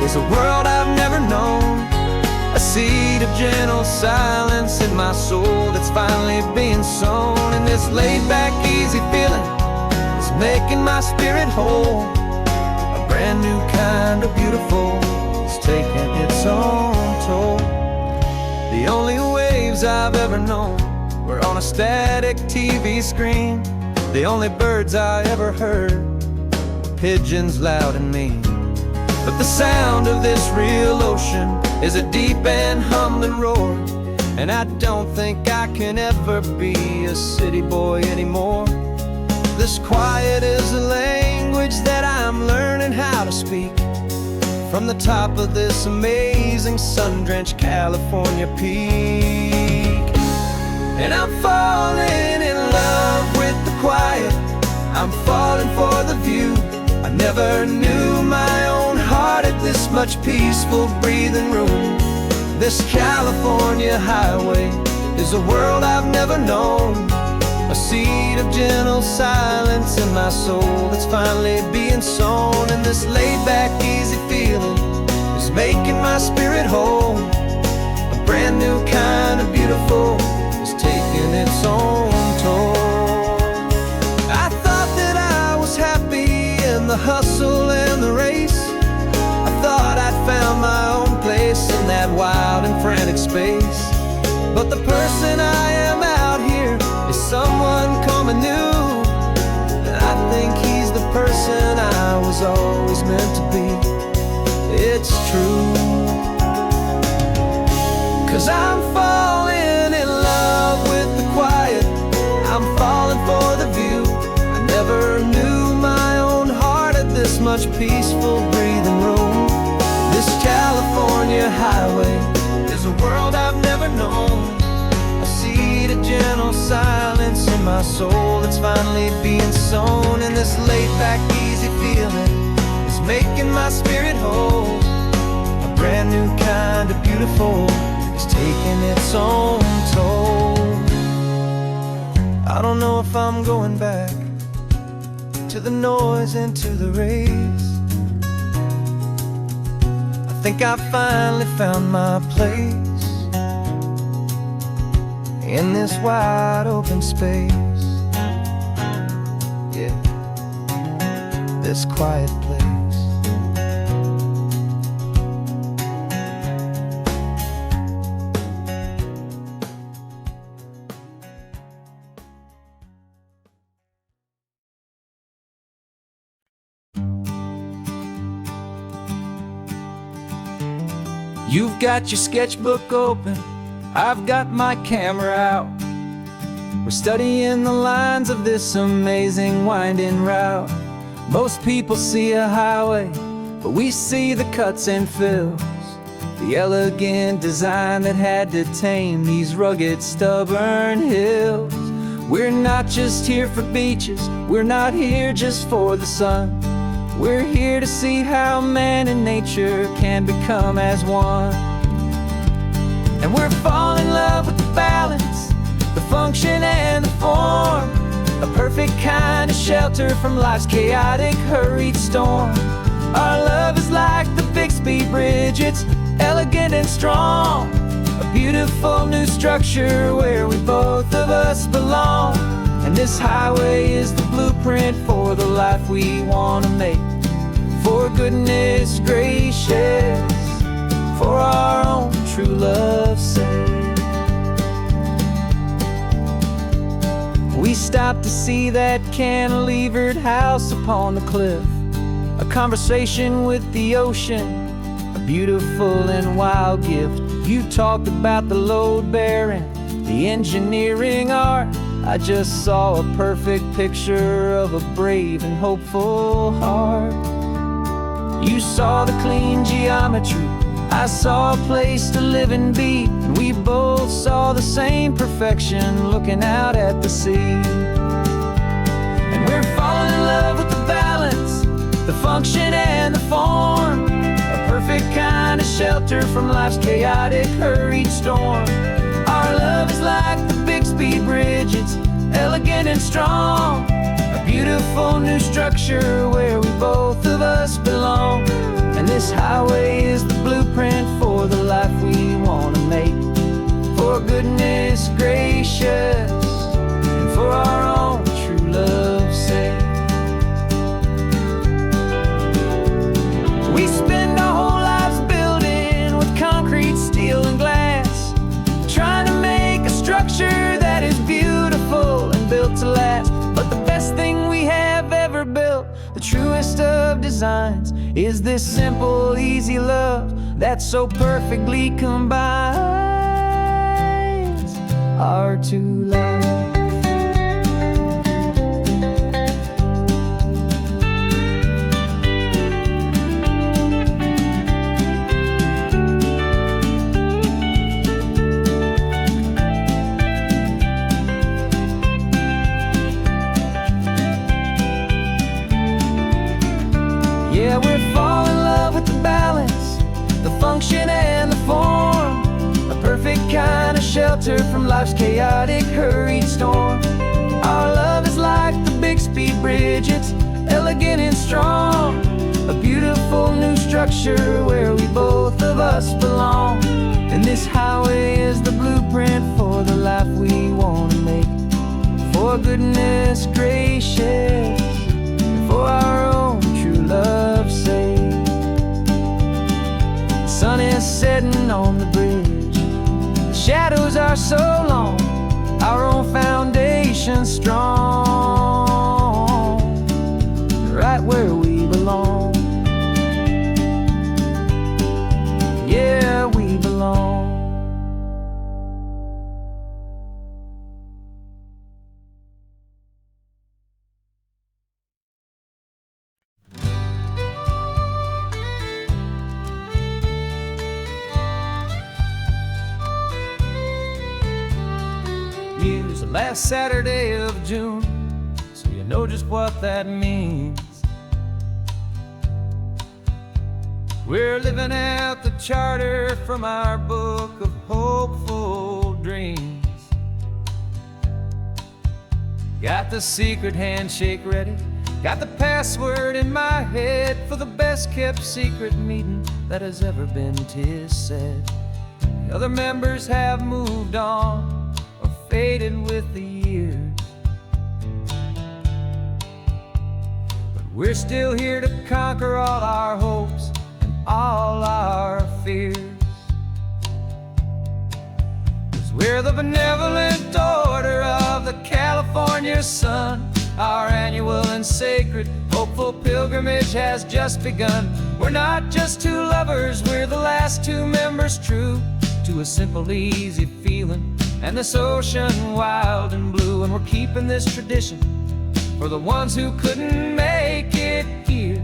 is a world I've never known, a seed of gentle silence in my soul that's finally being sown. And this laid-back, easy feeling making my spirit whole. A brand new kind of beautiful is taking its own toll. The only waves I've ever known were on a static TV screen. The only birds I ever heard were pigeons loud and mean. But the sound of this real ocean is a deep and humbling roar, and I don't think I can ever be a city boy anymore. This quiet is a language that I'm learning how to speak from the top of this amazing sun-drenched California peak. And I'm falling in love with the quiet, I'm falling for the view. I never knew my own heart had this much peaceful breathing room. This California highway is a world I've never known, a seed of gentle silence in my soul that's finally being sown. And this laid-back, easy feeling is making my spirit whole. A brand new kind of beautiful is taking its own toll. I thought that I was happy in the hustle and the race. I thought I'd found my own place in that wild and frantic space. But the person I am out here is someone coming new, and I think he's the person I was always meant to be. It's true, 'cause I'm falling in love with the quiet, I'm falling for the view. I never knew my own heart had this much peaceful breathing room. This California highway is a world I've never known, a seed of gentle silence in my soul that's finally being sown. And this laid-back, easy feeling is making my spirit whole. A brand new kind of beautiful is taking its own toll. I don't know if I'm going back to the noise and to the race. I think I finally found my place in this wide open space, yeah, this quiet place. You've got your sketchbook open, I've got my camera out. We're studying the lines of this amazing winding route. Most people see a highway, but we see the cuts and fills, the elegant design that had to tame these rugged, stubborn hills. We're not just here for beaches, we're not here just for the sun. We're here to see how man and nature can become as one. And we're falling in love with the balance, the function and the form, a perfect kind of shelter from life's chaotic, hurried storm. Our love is like the Bixby Bridge, it's elegant and strong, a beautiful new structure where we both of us belong. And this highway is the blueprint for the life we want to make. For goodness gracious, for our own true love's sake. We stopped to see that cantilevered house upon the cliff, a conversation with the ocean, a beautiful and wild gift. You talked about the load bearing, the engineering art. I just saw a perfect picture of a brave and hopeful heart. You saw the clean geometry, I saw a place to live and be, and we both saw the same perfection looking out at the sea. And we're falling in love with the balance, the function and the form, a perfect kind of shelter from life's chaotic, hurried storm. Our love is like the Bixby Bridge, it's elegant and strong, a beautiful new structure where we both of us belong. And this highway is the blueprint for the life we want to make. For goodness gracious, and for our own true love's sake. We spend our whole lives building with concrete, steel, and glass, trying to make a structure that is beautiful and built to last. But the best thing we have ever built, the truest of designs, is this simple, easy love that so perfectly combines our two lives. Yeah, we're falling in love with the balance, the function and the form, a perfect kind of shelter from life's chaotic, hurried storm. Our love is like the Bixby Bridge, it's elegant and strong, a beautiful new structure where we both of us belong. And this highway is the blueprint for the life we want to make. For goodness gracious, for our own true love's sake. The sun is setting on the bridge, the shadows are so long, our own foundation strong, right where we belong. Yeah, we belong. Last Saturday of June, so you know just what that means. We're living out the charter from our book of hopeful dreams. Got the secret handshake ready, got the password in my head for the best kept secret meeting that has ever been, 'tis said. The other members have moved on, faded with the years, but we're still here to conquer all our hopes and all our fears. 'Cause we're the benevolent order of the California sun. Our annual and sacred hopeful pilgrimage has just begun. We're not just two lovers, we're the last two members true to a simple, easy feeling and this ocean wild and blue. And we're keeping this tradition for the ones who couldn't make it here,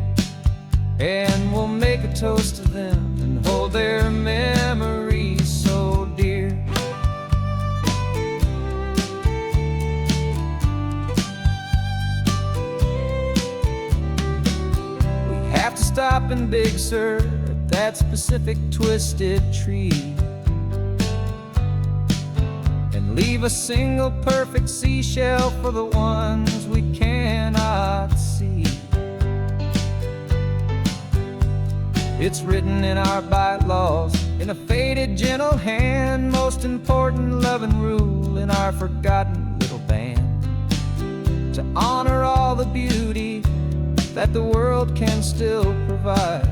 and we'll make a toast to them and hold their memories so dear. We have to stop in Big Sur at that specific twisted tree, leave a single perfect seashell for the ones we cannot see. It's written in our bylaws, in a faded gentle hand, most important love and rule in our forgotten little band, to honor all the beauty that the world can still provide,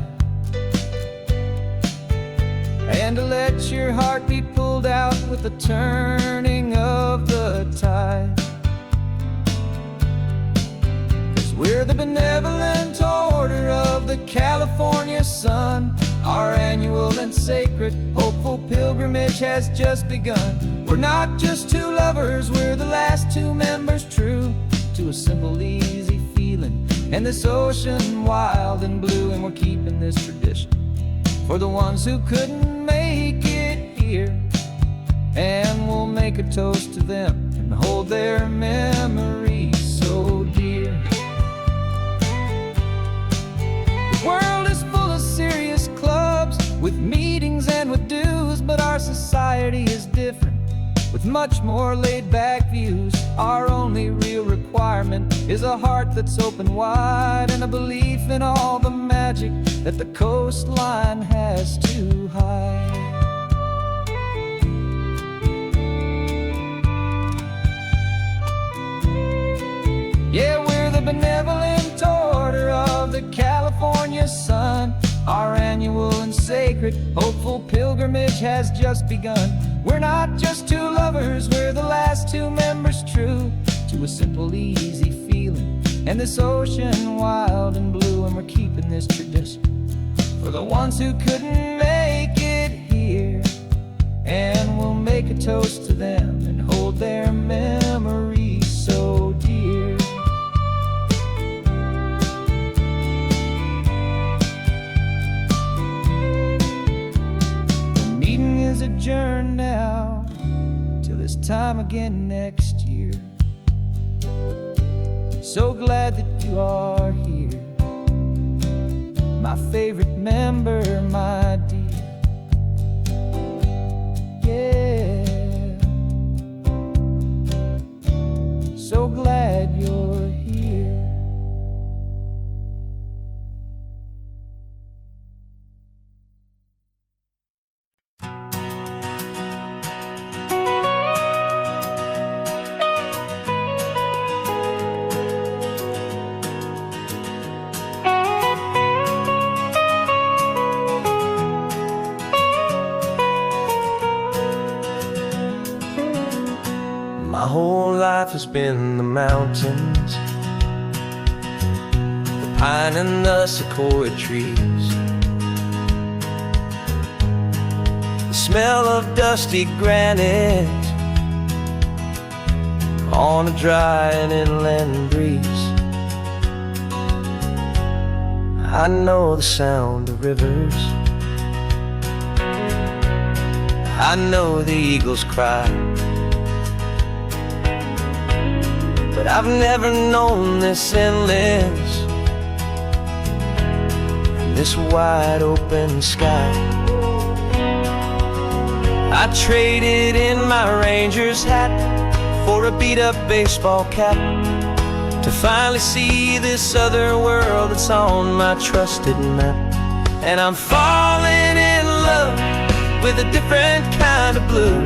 and to let your heart be pulled out with the turning of the tide. 'Cause we're the benevolent order of the California sun. Our annual and sacred, hopeful pilgrimage has just begun. We're not just two lovers, we're the last two members true to a simple, easy feeling, and this ocean wild and blue. And we're keeping this tradition for the ones who couldn't make it here, and we'll make a toast to them and hold their memories so dear. The world is full of serious clubs with meetings and with dues, but our society is different, with much more laid-back views. Our only real requirement is a heart that's open wide, and a belief in all the magic that the coastline has to hide. Yeah, we're the benevolent order of the California sun. Our annual and sacred, hopeful pilgrimage has just begun. We're not just two lovers, we're the last two members true to a simple, easy feeling, and this ocean wild and blue. And we're keeping this tradition for the ones who couldn't make it here, and we'll make a toast to them and hold their memories so dear. The meeting is adjourned now till this time again next year. So glad that you are here, my favorite member, my dear. Yeah, so glad you're here. My whole life has been the mountains, the pine and the sequoia trees, the smell of dusty granite on a dry and inland breeze. I know the sound of rivers, I know the eagles cry, but I've never known this endless, this wide open sky. I traded in my ranger's hat for a beat-up baseball cap to finally see this other world that's on my trusted map. And I'm falling in love with a different kind of blue,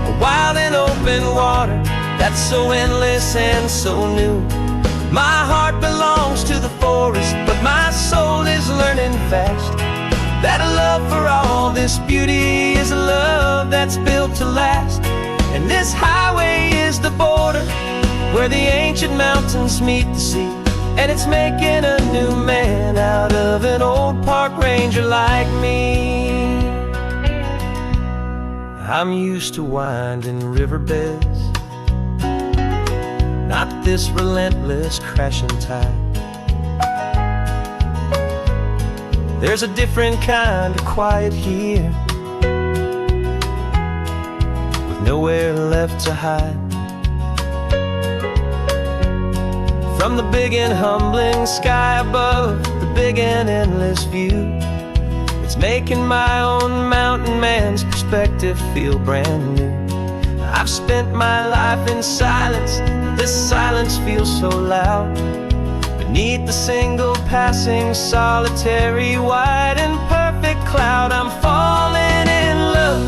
a wild and open water that's so endless and so new. My heart belongs to the forest, but my soul is learning fast that a love for all this beauty is a love that's built to last. And this highway is the border where the ancient mountains meet the sea, and it's making a new man out of an old park ranger like me. I'm used to winding riverbeds, not this relentless crashing tide. There's a different kind of quiet here, with nowhere left to hide. From the big and humbling sky above, the big and endless view, it's making my own mountain man's perspective feel brand new. I've spent my life in silence. This silence feels so loud. Beneath the single passing solitary white and perfect cloud, I'm falling in love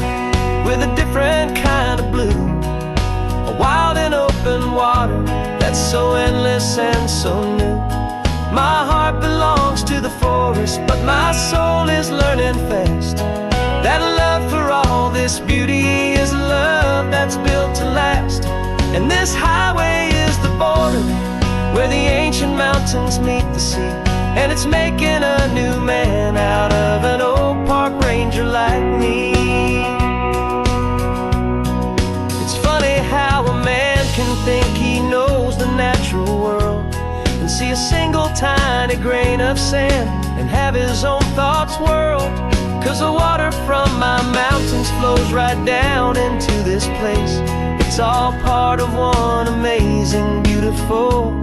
with a different kind of blue. A wild and open water that's so endless and so new. My heart belongs to the forest, but my soul is learning fast that love for all this beauty is a love that's built to last. And this highway is the border where the ancient mountains meet the sea, and it's making a new man out of an old park ranger like me. It's funny how a man can think he knows the natural world and see a single tiny grain of sand and have his own thoughts whirled. 'Cause the water from my mountains flows right down into this place. It's all part of one amazing, beautiful,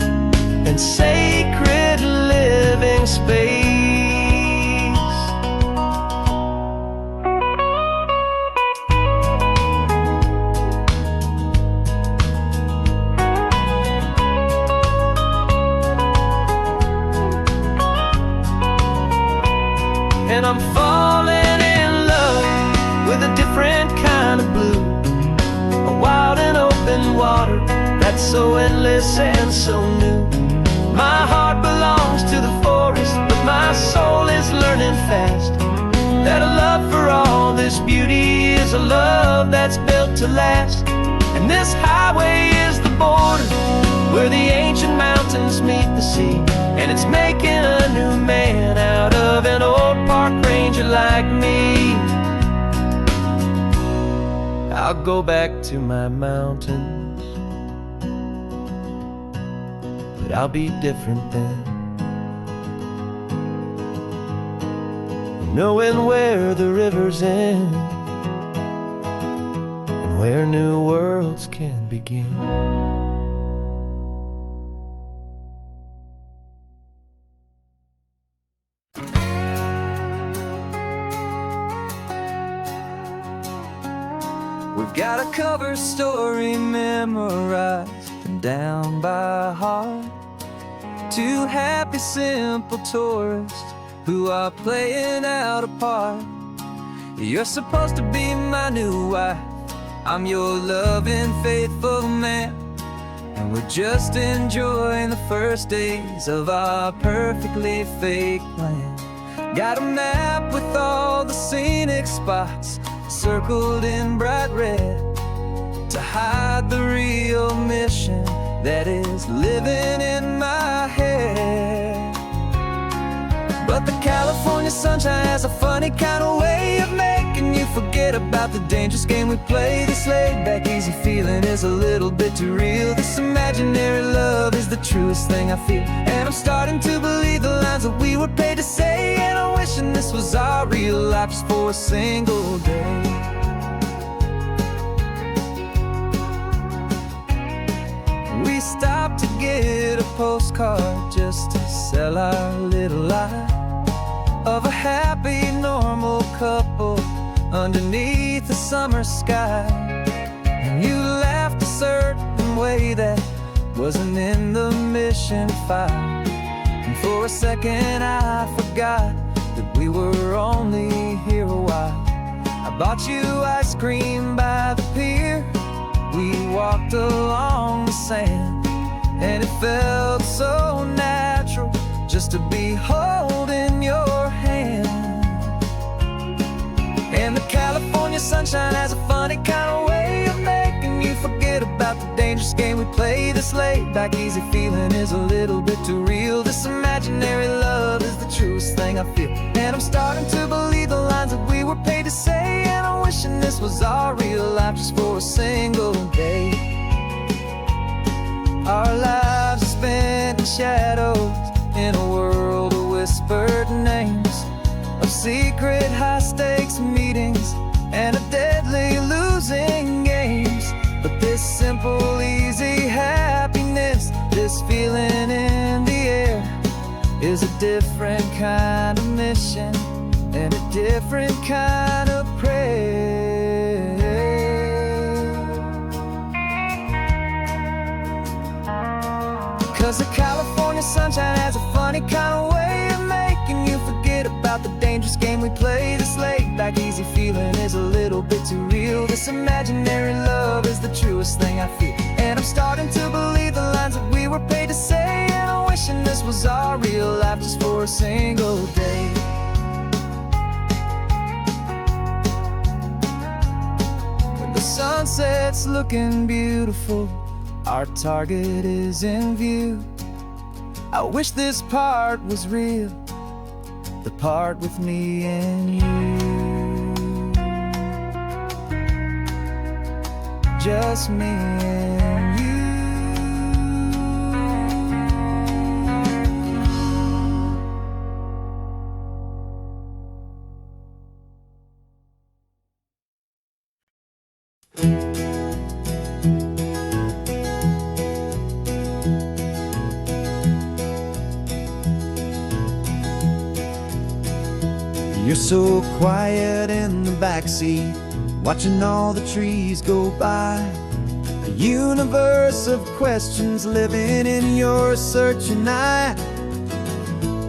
and sacred living space. And I'm falling in love with a different kind of blue. A wild and open water that's so endless and so new. My heart belongs to the forest, but my soul is learning fast that a love for all this beauty is a love that's built to last. And this highway is the border where the ancient mountains meet the sea, and it's making a new man out of an old park ranger like me. I'll go back to my mountains, but I'll be different then, knowing where the rivers end and where new worlds can begin. We've got a cover story memorized and down by heart. Two happy, simple tourists who are playing out a part. You're supposed to be my new wife, I'm your loving, faithful man, and we're just enjoying the first days of our perfectly fake plan. Got a map with all the scenic spots circled in bright red to hide the real mission that is living in my head. But the California sunshine has a funny kind of way of making you forget about the dangerous game we play. This laid-back, easy feeling is a little bit too real. This imaginary love is the truest thing I feel, and I'm starting to believe the lines that we were paid to say. And I'm wishing this was our real life just for a single day. We stopped to get a postcard just to sell our little lie of a happy, normal couple underneath the summer sky. And you laughed a certain way that wasn't in the mission file, and for a second I forgot that we were only here a while. I bought you ice cream by the pier, we walked along the sand, and it felt so natural just to be holding your hand. And the California sunshine has a funny kind of way of making you forget about the dangerous game we play. This laid-back, easy feeling is a little bit too real. This imaginary love is the truest thing I feel, and I'm starting to believe the lines that we were paid to say. And I'm wishing this was our real life just for a single day. Our lives are spent in shadows in a world of whispered names, of secret high-stakes meetings and of deadly losing games. But this simple, easy happiness, this feeling in the air, is a different kind of mission and a different kind of prayer. California sunshine has a funny kind of way of making you forget about the dangerous game we play. This laid back easy feeling is a little bit too real. This imaginary love is the truest thing I feel, and I'm starting to believe the lines that we were paid to say. And I'm wishing this was our real life just for a single day. When the sunset's looking beautiful, our target is in view. I wish this part was real, the part with me and you. Just me and you. You're so quiet in the backseat, watching all the trees go by. A universe of questions living in your searching eye.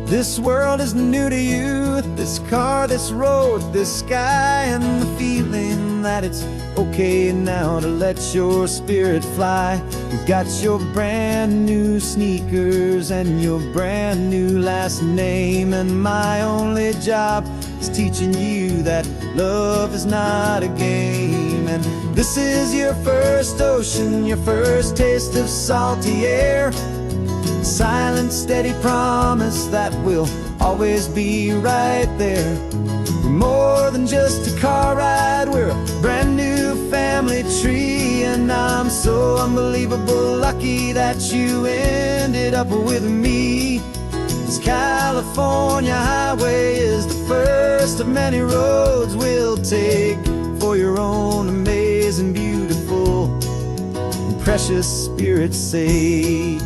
This world is new to you, this car, this road, this sky, and the feeling that it's okay now to let your spirit fly. You've got your brand new sneakers and your brand new last name, and my only job is teaching you that love is not a game. And this is your first ocean, your first taste of salty air. Silent, steady promise that we'll always be right there. We're more than just a car ride, we're a brand new family tree. And I'm so unbelievable lucky that you ended up with me. This California highway is the first of many roads we'll take for your own amazing, beautiful, and precious spirit's sake.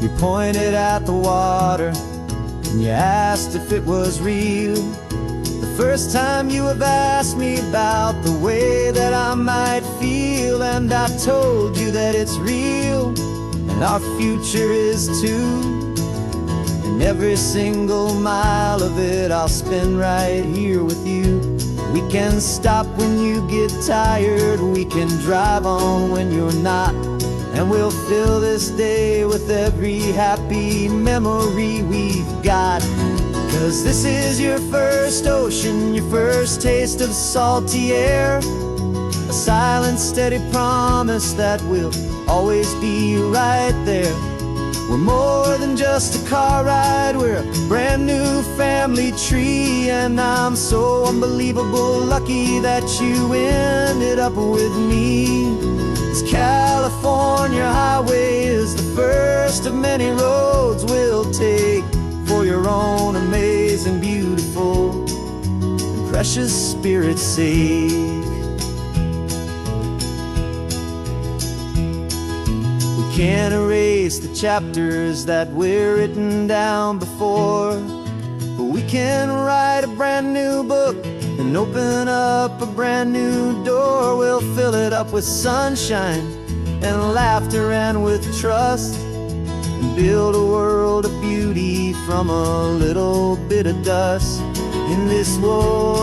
You pointed at the water and you asked if it was real. The first time you have asked me about the way that I might feel, and I told you that it's real and our future is too. And every single mile of it I'll spend right here with you. We can stop when you get tired, we can drive on when you're not, and we'll fill this day with every happy memory we've got. 'Cause this is your first ocean, your first taste of salty air. A silent, steady promise that we'll always be right there. We're more than just a car ride, we're a brand new family tree. And I'm so unbelievable lucky that you ended up with me. This California highway is the first of many roads we'll take for your own amazing, beautiful, and precious spirit's sake. We can't erase the chapters that we're written down before, but we can write a brand new book and open up a brand new door. We'll fill it up with sunshine and laughter and with trust, and build a world of beauty from a little bit of dust. In this world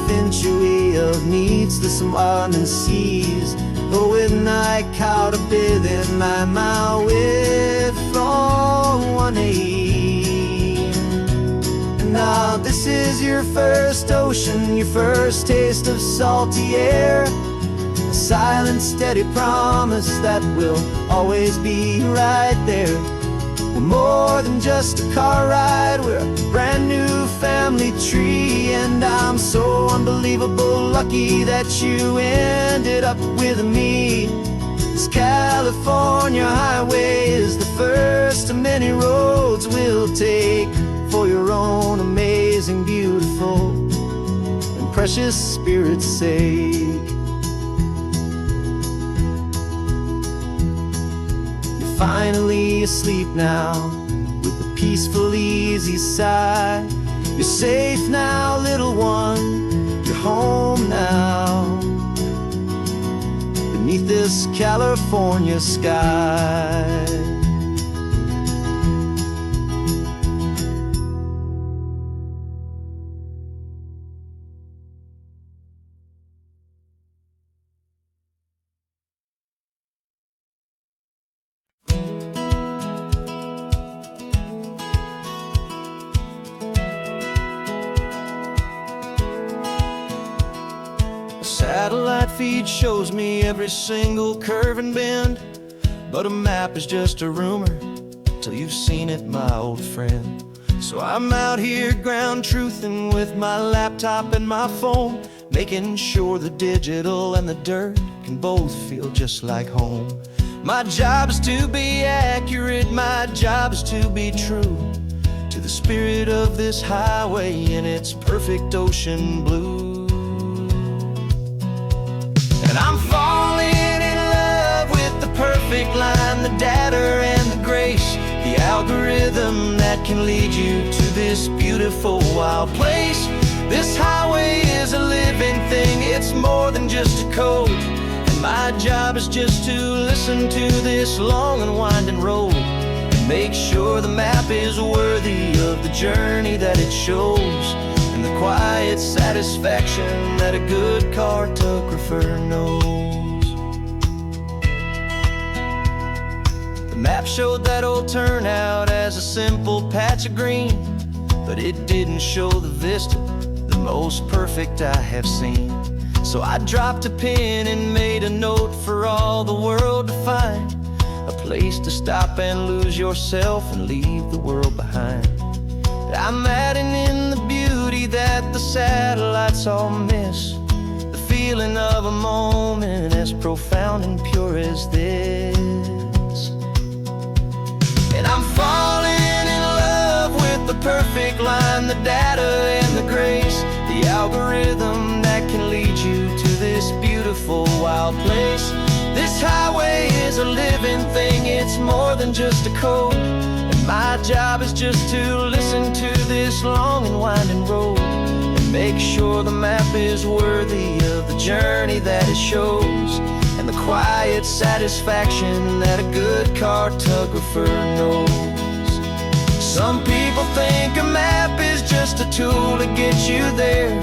century of needs to some winding seas, but with night caught a bit in my way from one aim. Now this is your first ocean, your first taste of salty air. A silent, steady promise that we'll always be right there. We're more than just a car ride, we're a brand new family tree. And I'm so unbelievable lucky that you ended up with me. This California highway is the first of many roads we'll take for your own amazing, beautiful, and precious spirit's sake. You're finally asleep now with a peaceful, easy sigh. You're safe now, little one, you're home now. beneath this California sky. Satellite feed shows me every single curve and bend, but a map is just a rumor till you've seen it, my old friend. So I'm out here ground truthing with my laptop and my phone, making sure the digital and the dirt can both feel just like home. My job is to be accurate, my job is to be true to the spirit of this highway in its perfect ocean blue. And I'm falling in love with the perfect line, the data and the grace, the algorithm that can lead you to this beautiful wild place. This highway is a living thing, it's more than just a code. And my job is just to listen to this long and winding road and make sure the map is worthy of the journey that it shows, and the quiet satisfaction that a good cartographer knows. The map showed that old turnout as a simple patch of green, but it didn't show the vista, the most perfect I have seen. So I dropped a pin and made a note for all the world to find, a place to stop and lose yourself and leave the world behind. I'm adding in the beauty that the satellites all miss, the feeling of a moment as profound and pure as this. And I'm falling in love with the perfect line, the data and the grace, the algorithm that can lead you to this beautiful wild place. This highway is a living thing, it's more than just a code. My job is just to listen to this long and winding road and make sure the map is worthy of the journey that it shows, and the quiet satisfaction that a good cartographer knows. Some people think a map is just a tool to get you there,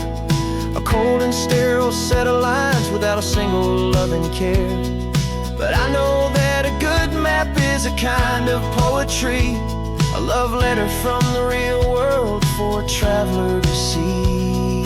a cold and sterile set of lines without a single loving care. But I know that a good map is a kind of poetry, a love letter from the real world for a traveler to see.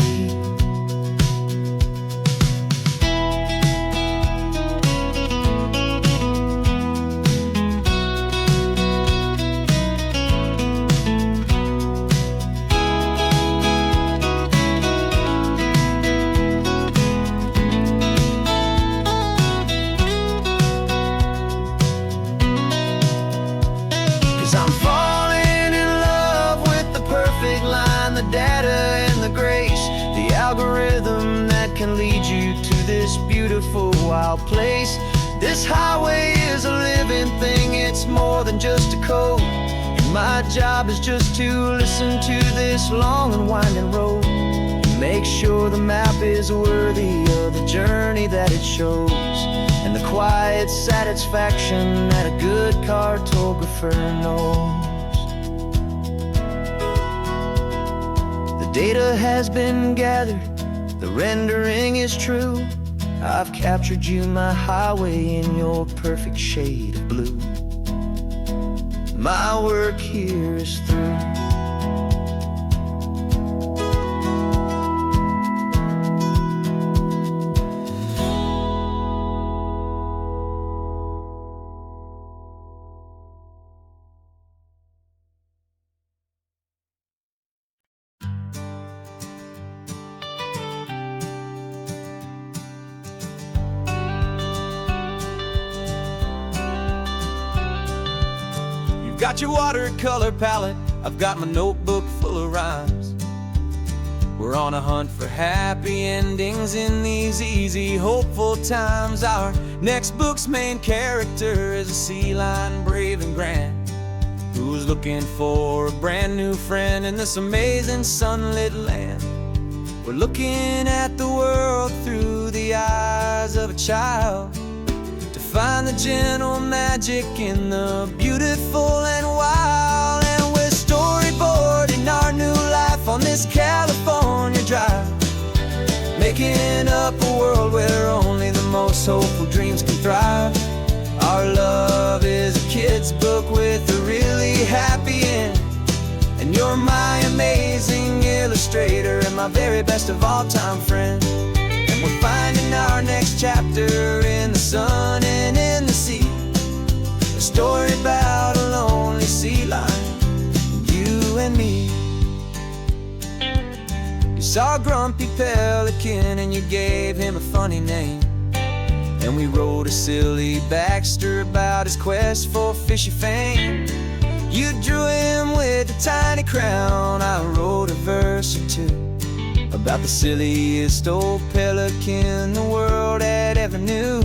'Cause I'm falling in love with the perfect line, the data and the grace, the algorithm that can lead you to this beautiful wild place. This highway is a living thing, it's more than just a code. And my job is just to listen to this long and winding road and make sure the map is worthy of the journey that it shows, and the quiet satisfaction that a good cartographer knows. The data has been gathered, the rendering is true. I've captured you, my highway, in your perfect shade of blue. My work here is through. Got your watercolor palette, I've got my notebook full of rhymes. We're on a hunt for happy endings in these easy, hopeful times. Our next book's main character is a sea lion, brave and grand, who's looking for a brand new friend in this amazing sunlit land. We're looking at the world through the eyes of a child, find the gentle magic in the beautiful and wild. And we're storyboarding our new life on this California drive, making up a world where only the most hopeful dreams can thrive. Our love is a kid's book with a really happy end, and you're my amazing illustrator and my very best of all-time friend. And we're finding our next chapter in the sun and in the sea, a story about a lonely sea lion, you and me. You saw a grumpy pelican and you gave him a funny name, and we wrote a silly Baxter about his quest for fishy fame. You drew him with a tiny crown, I wrote a verse or two about the silliest old pelican the world had ever knew.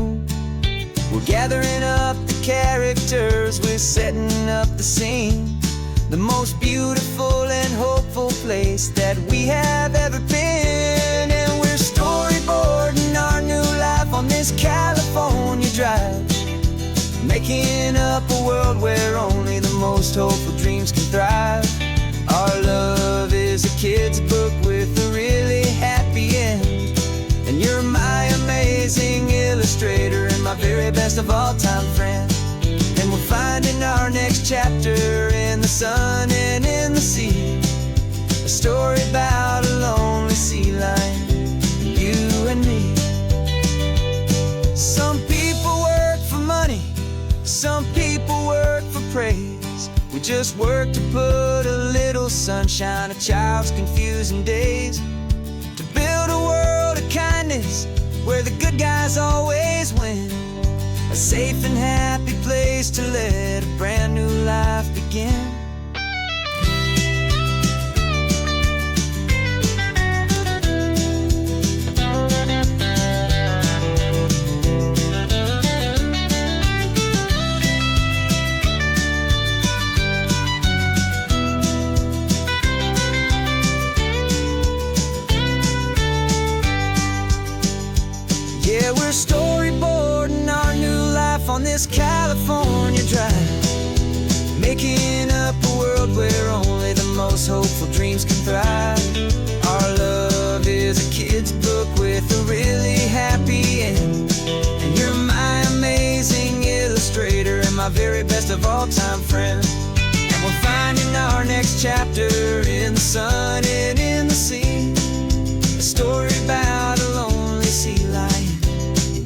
We're gathering up the characters, we're setting up the scene, the most beautiful and hopeful place that we have ever been. And we're storyboarding our new life on this California drive, making up a world where only the most hopeful dreams can thrive. Our love is a kid's book with a really happy end, and you're my amazing illustrator and my very best of all-time friend. And we're finding our next chapter in the sun and in the sea, a story about a lonely sea lion, you and me. Some people work for money, some people work for praise. We just work to put a little sunshine in a child's confusing days, to build a world of kindness where the good guys always win, a safe and happy place to let a brand new life begin. Yeah, we're storyboarding our new life on this California drive, making up a world where only the most hopeful dreams can thrive. Our love is a kid's book with a really happy end, and you're my amazing illustrator and my very best of all-time friend. And we're finding our next chapter in the sun and in the sea, a story about a lonely sea lion,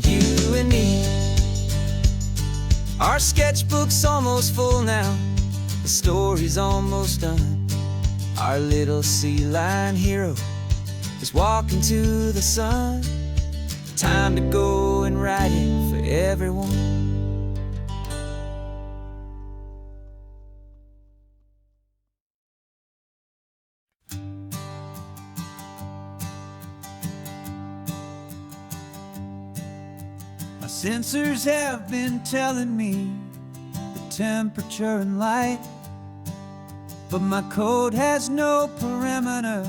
you and me. Our sketchbook's almost full now, the story's almost done. Our little sea lion hero is walking to the sun. Time to go and write it for everyone. My sensors have been telling me the temperature and light, but my code has no parameter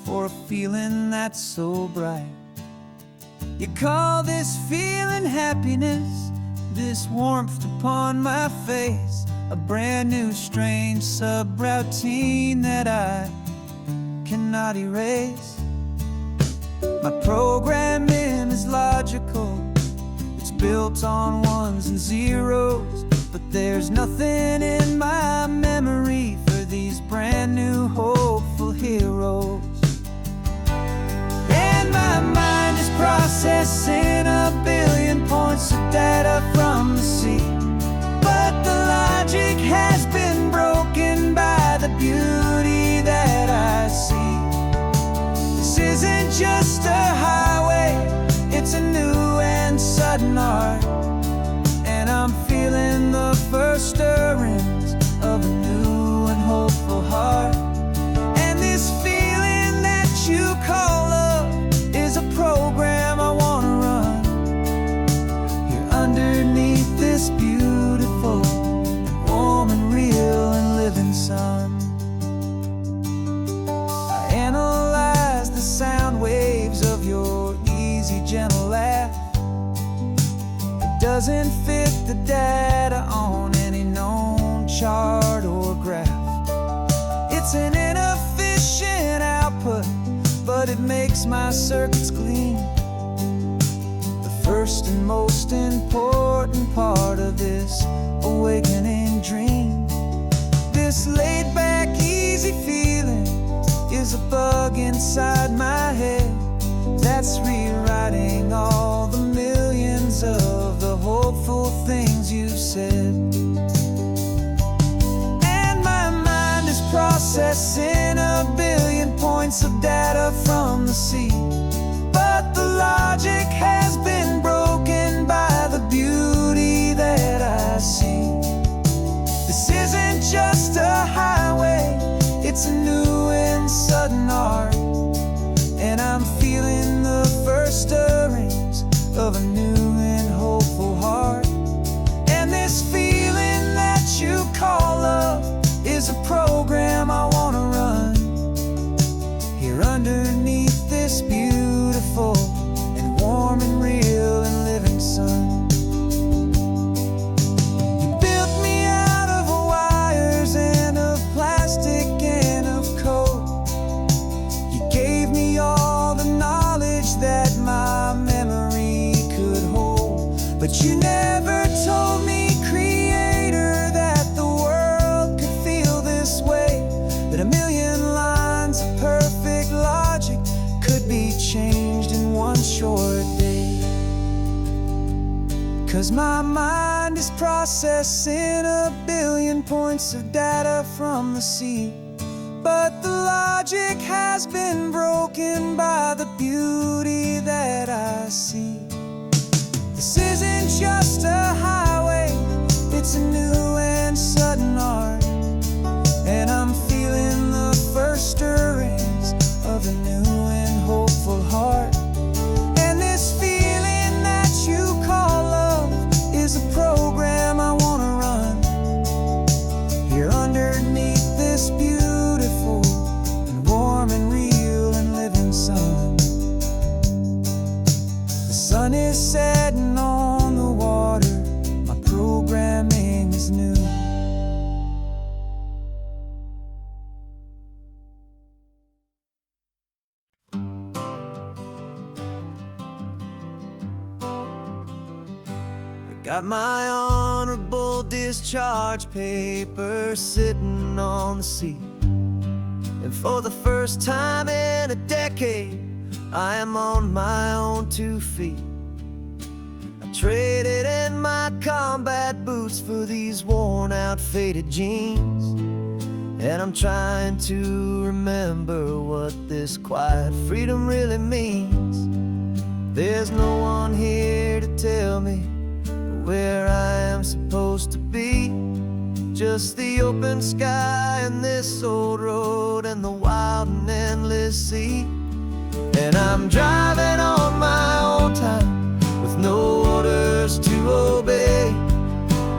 for a feeling that's so bright. You call this feeling happiness, this warmth upon my face, a brand new strange subroutine that I cannot erase. My programming is logical, it's built on ones and zeros, but there's nothing in my memory for these brand new hopeful heroes. And my mind is processing a billion points of data from the sea, but the logic has been broken by the beauty that I see. This isn't just a highway, it's a new and sudden art, and I'm feeling the first stirrings of a new and hopeful heart. And this feeling that you call love is a program I wanna run here underneath this beautiful and warm and doesn't fit the data on any known chart or graph. It's an inefficient output, but it makes my circuits clean. The first and most important part of this awakening dream. This laid-back, easy feeling is a bug inside my head that's rewriting all the millions of the hopeful things you've said. And my mind is processing a billion points of data from the sea, but the logic has been broken by the beauty that I see. This isn't just a highway, it's a new and sudden art, and I'm feeling the first stirrings of a new and hopeful heart. And this feeling that you call love is a program I want to run here underneath this beautiful and warm and real and living sun. You built me out of wires and of plastic and of code. You gave me all the knowledge that my memory could hold, but you never told me, Creator, that the world could feel this way, that a million lines of perfect logic could be changed in one short day. 'Cause my mind is processing a billion points of data from the sea, but the logic has been broken by the beauty that I see. This isn't just a highway, it's a new and sudden art, and I'm feeling the first stirrings of a new and hopeful heart. And this feeling that you call love is a program I want to run here underneath this beautiful and warm and real and living sun. The sun is setting on the water, my programming is new. Got my honorable discharge paper sitting on the seat, and for the first time in a decade, I am on my own 2 feet. I traded in my combat boots for these worn out faded jeans, and I'm trying to remember what this quiet freedom really means. There's no one here to tell me where I am supposed to be, just the open sky and this old road and the wild and endless sea. And I'm driving on my own time with no orders to obey,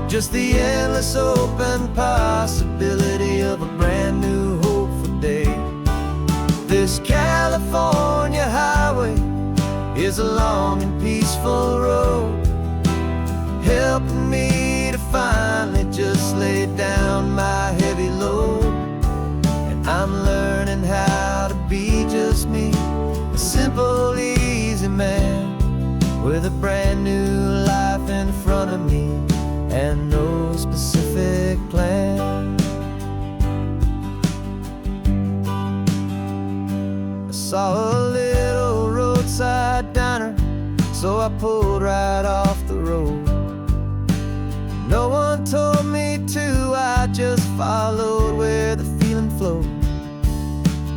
just the endless open possibility of a brand new hopeful day. This California highway is a long and peaceful road, helping me to finally just lay down my heavy load. And I'm learning how to be just me, a simple, easy man with a brand new life in front of me and no specific plan. I saw a little roadside diner, so I pulled right off the road. No one told me to, I just followed where the feeling flowed.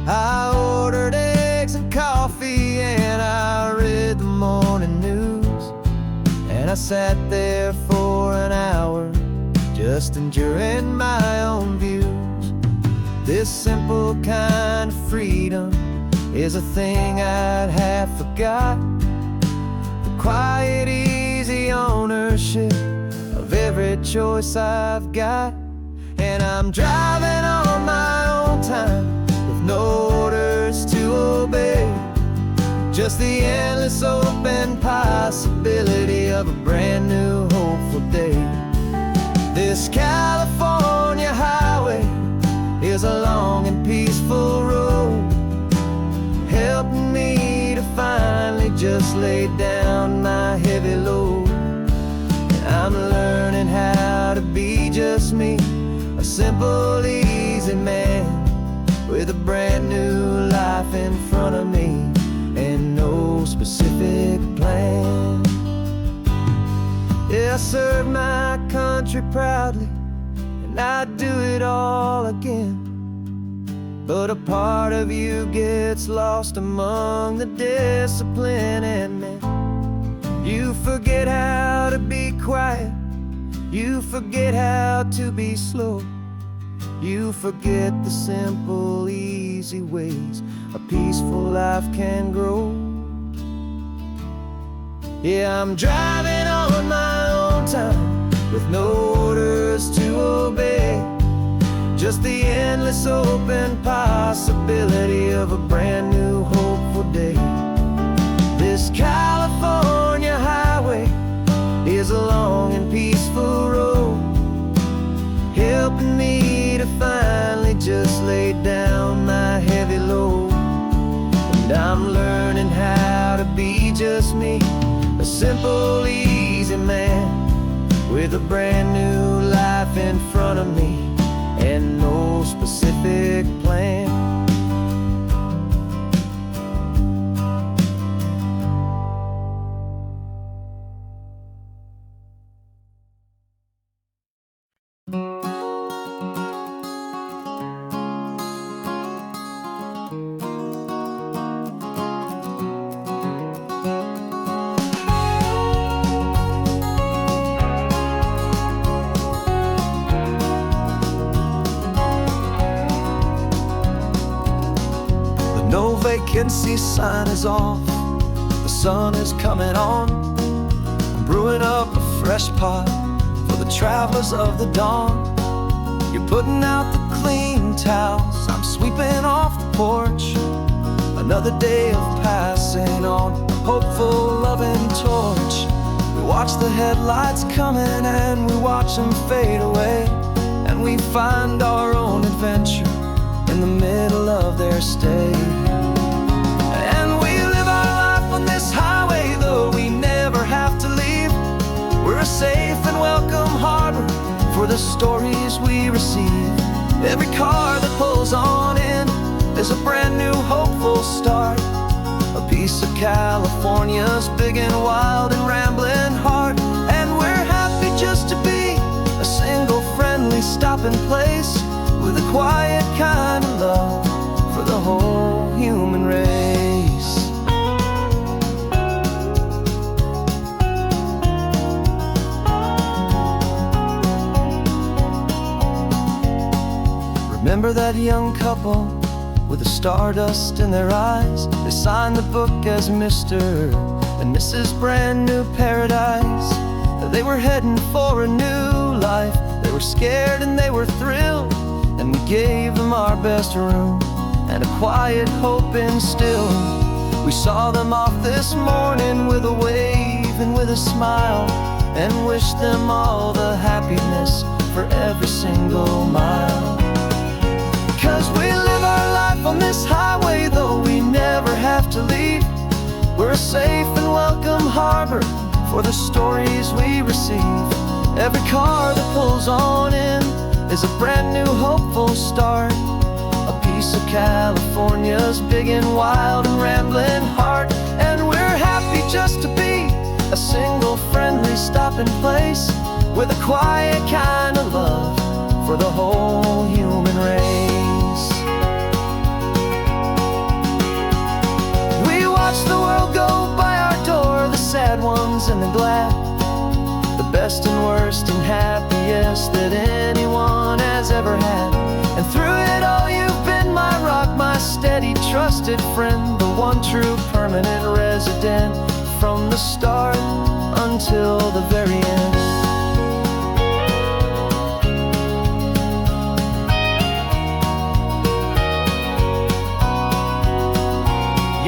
I ordered eggs and coffee and I read the morning news, and I sat there for an hour just enjoying my own views. This simple kind of freedom is a thing I'd have forgot, the quiet, easy ownership of every choice I've got. And I'm driving on my own time with no orders to obey, just the endless open possibility of a brand new hopeful day. This California highway is a long and peaceful road, helping me to finally just lay down my heavy load. I'm learning how to be just me, a simple, easy man with a brand new life in front of me and no specific plan. Yeah, I serve my country proudly, and I'd do it all again. But a part of you gets lost among the discipline and men. You forget how to be quiet, you forget how to be slow, you forget the simple, easy ways a peaceful life can grow. Yeah, I'm driving on my own time with no orders to obey, just the endless open possibility of a brand new hopeful day. This California highway is a long and peaceful road, helping me to finally just lay down my heavy load. And I'm learning how to be just me, a simple, easy man with a brand new life in front of me and no specific plan. No vacancy sign is off, the sun is coming on. I'm brewing up a fresh pot for the travelers of the dawn. You're putting out the clean towels, I'm sweeping off the porch. Another day of passing on, a hopeful, loving torch. We watch the headlights coming and we watch them fade away, and we find our own adventure in the middle of their stay. And we live our life on this highway, though we never have to leave. We're a safe and welcome harbor for the stories we receive. Every car that pulls on in is a brand new hopeful start, a piece of California's big and wild and rambling heart. And we're happy just to be a single friendly stopping place with a quiet kind of love for the whole human race. Remember that young couple with the stardust in their eyes? They signed the book as Mr. and Mrs. Brand New Paradise. They were heading for a new life. They were scared and they were thrilled, and we gave them our best room and a quiet hope instilled. We saw them off this morning with a wave and with a smile, and wished them all the happiness for every single mile. 'Cause we live our life on this highway, though we never have to leave. We're a safe and welcome harbor for the stories we receive. Every car that pulls on in is a brand new hopeful start, a piece of California's big and wild and rambling heart. And we're happy just to be a single friendly stopping place with a quiet kind of love for the whole human race. We watch the world go by our door, the sad ones and the glad, the best and worst and happiest that anyone has ever had. And through it all you've been my rock, my steady, trusted friend, the one true permanent resident from the start until the very end.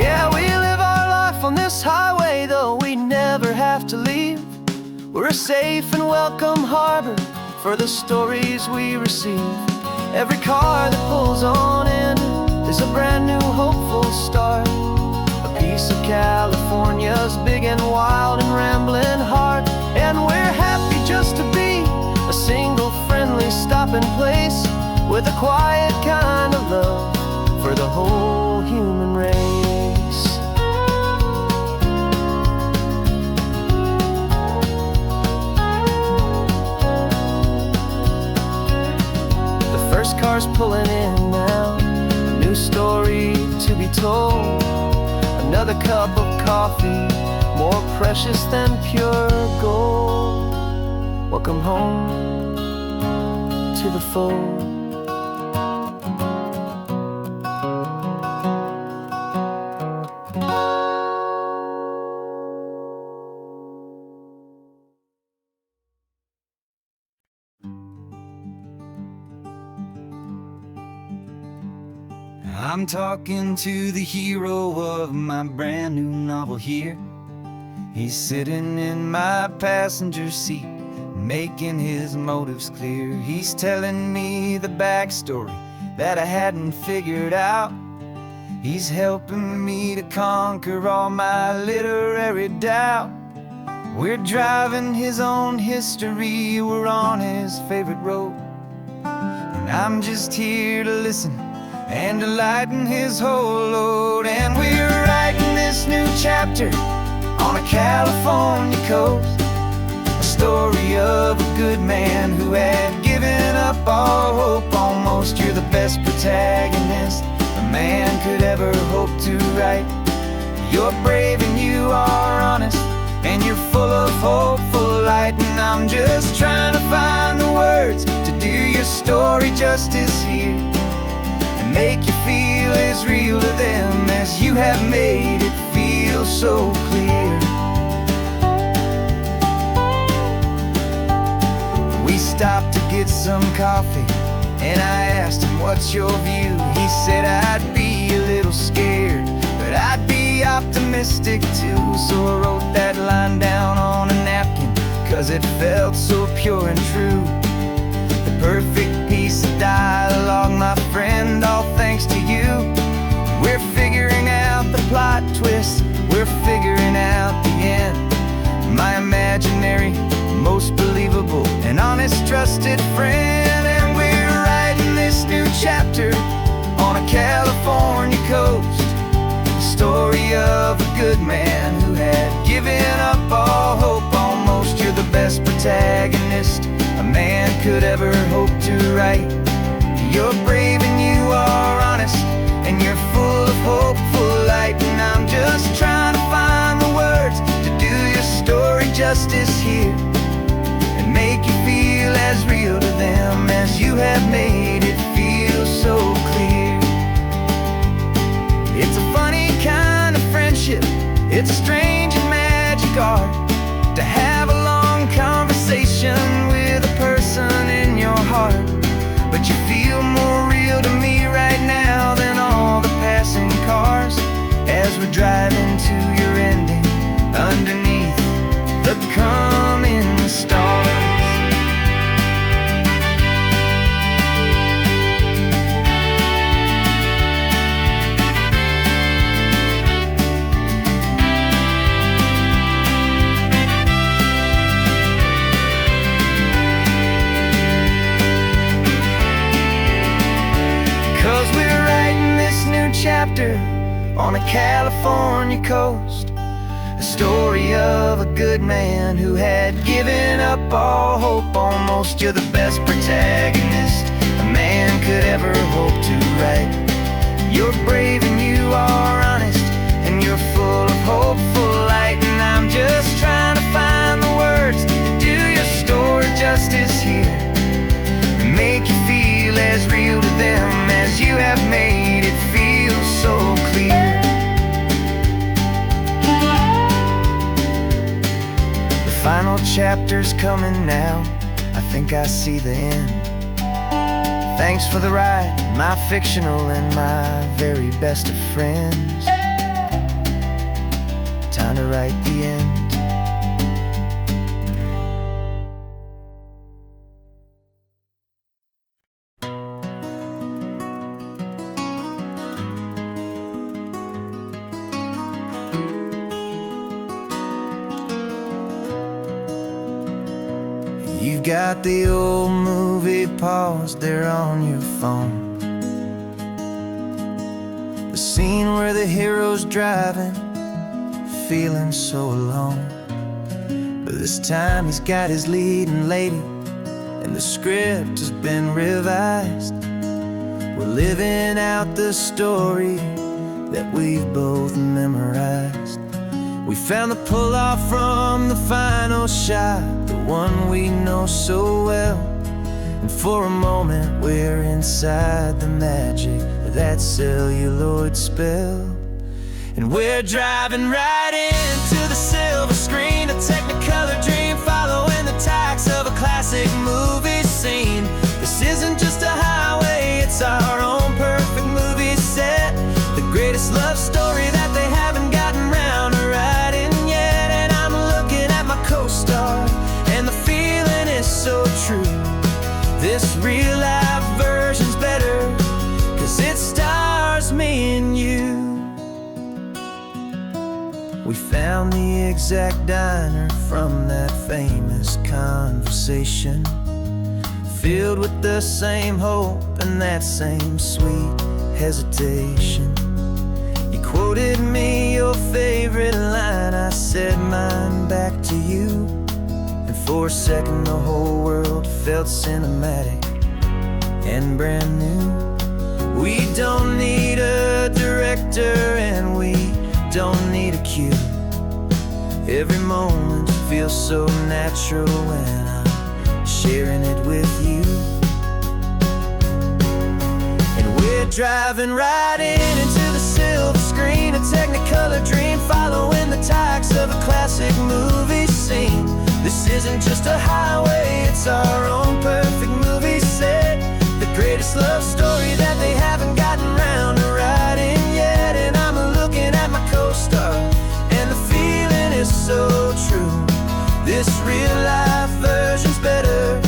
Yeah, we live our life on this highway, though we never have to leave. safe and welcome harbor for the stories we receive. Every car that pulls on in is a brand new hopeful start. A piece of California's big and wild and rambling heart. And we're happy just to be a single friendly stopping place with a quiet kind of love for the whole human race. The first car's pulling in now, a new story to be told. Another cup of coffee, more precious than pure gold. Welcome home to the fold. I'm talking to the hero of my brand new novel here. He's sitting in my passenger seat, making his motives clear. He's telling me the backstory that I hadn't figured out. He's helping me to conquer all my literary doubt. We're driving his own history, we're on his favorite road, and I'm just here to listen and to lighten his whole load. And we're writing this new chapter on a California coast, a story of a good man who had given up all hope almost. You're the best protagonist a man could ever hope to write. You're brave and you are honest, and you're full of hopeful light. And I'm just trying to find the words to do your story justice here, make you feel as real to them as you have made it feel so clear. We stopped to get some coffee, and I asked him, what's your view? He said, I'd be a little scared, but I'd be optimistic too. So I wrote that line down on a napkin, 'cause it felt so pure and true. The perfect piece of dialogue, my friend, all thanks to you. We're figuring out the plot twist, we're figuring out the end. My imaginary, most believable and honest trusted friend. And we're writing this new chapter on a California coast, the story of a good man who had given up all hope almost. You're the best protagonist a man could ever hope to write. You're brave and you are honest, and you're full of hopeful light. And I'm just trying to find the words to do your story justice here, and make you feel as real to them as you have made it feel so clear. It's a funny kind of friendship, it's a strange and magic art to have a long conversation with a person in your heart. But you feel more real to me right now than all the passing cars, as we're driving to your ending underneath the coming stars. 'Cause we're writing this new chapter on a California coast, a story of a good man who had given up all hope almost. You're the best protagonist a man could ever hope to write. You're brave and you are honest, and you're full of hopeful light. And I'm just trying to find the words to do your story justice here, and make you feel as real to them as you have made it feel so clear. The final chapter's coming now, I think I see the end. Thanks for the ride, my fictional and my very best of friends. Time to write the end. You've got the old movie paused there on your phone, the scene where the hero's driving, feeling so alone. But this time he's got his leading lady, and the script has been revised. We're living out the story that we've both memorized. We found the pull-off from the final shot, the one we know so well. And for a moment we're inside the magic of that celluloid spell. And we're driving right into the silver screen, a technicolor dream following the tacks of a classic movie scene. This isn't just a highway, it's our own perfect movie set, the greatest love story that they haven't gotten round to writing yet. And I'm looking at my co-star, and the feeling is so true. This real life version's better, 'cause it stars me and you. We found the exact diner from that famous conversation, filled with the same hope and that same sweet hesitation. You quoted me your favorite line, I said mine back to you. And for a second the whole world felt cinematic and brand new. We don't need a director and we don't need a cue. Every moment feels so natural when I'm sharing it with you. And we're driving right into the silver screen, a technicolor dream following the tacks of a classic movie scene. This isn't just a highway, it's our own perfect movie set, the greatest love story that they haven't gotten round to writing yet. And I'm looking at my co-star, and the feeling is so true. This real life version's better,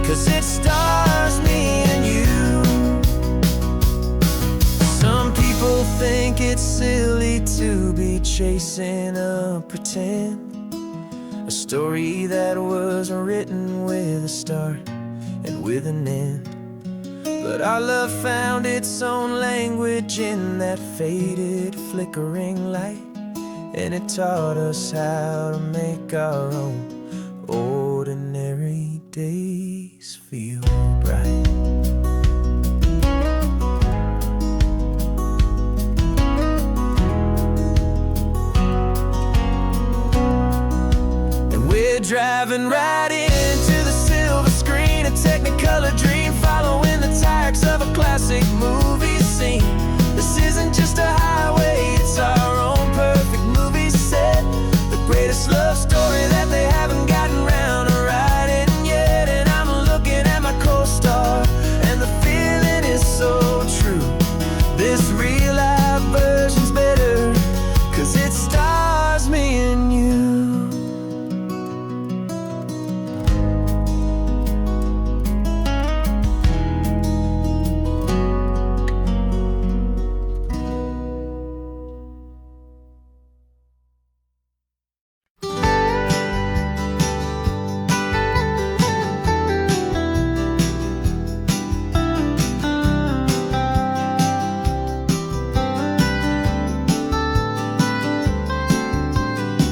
'cause it stars me and you. Some people think it's silly to be chasing a pretend, a story that was written with a start and with an end. But our love found its own language in that faded, flickering light, and it taught us how to make our own ordinary days feel bright. And we're driving right into the silver screen, a technicolor dream following the tacks of a classic movie scene. This isn't just a highway, it's our own perfect movie set, the greatest love story that they haven't gotten round to writing yet. And I'm looking at my co-star, and the feeling is so true. This real life version's better, 'cause it stars me and you.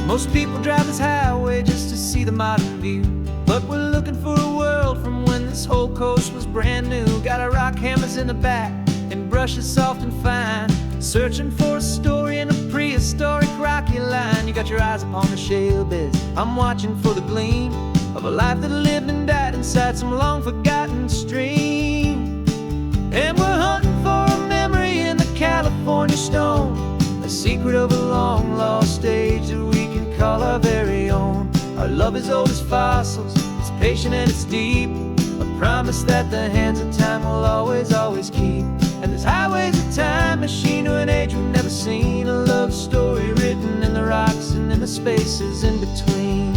Most people drive this highway just to see the modern view, but we're looking for a world from when this whole coast was brand new. Got our rock hammers in the back and brushes soft and fine, searching for a story in a prehistoric rocky line. You got your eyes upon the shale beds, I'm watching for the gleam of a life that lived and died inside some long forgotten stream. And we're hunting for a memory in the California stone, a secret of a long lost age that we can call our very own. Our love is old as fossils, it's patient and it's deep, a promise that the hands of time will always, always keep. And this highway's a time machine to an age we've never seen, a love story written in the rocks and in the spaces in between.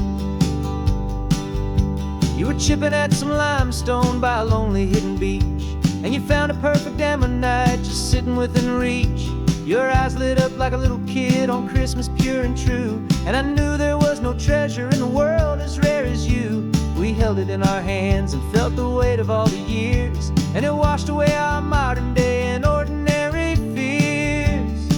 You were chipping at some limestone by a lonely hidden beach, and you found a perfect ammonite just sitting within reach. Your eyes lit up like a little kid on Christmas, pure and true, and I knew there was no treasure in the world as rare as you. We held it in our hands and felt the weight of all the years, and it washed away our modern day and ordinary fears.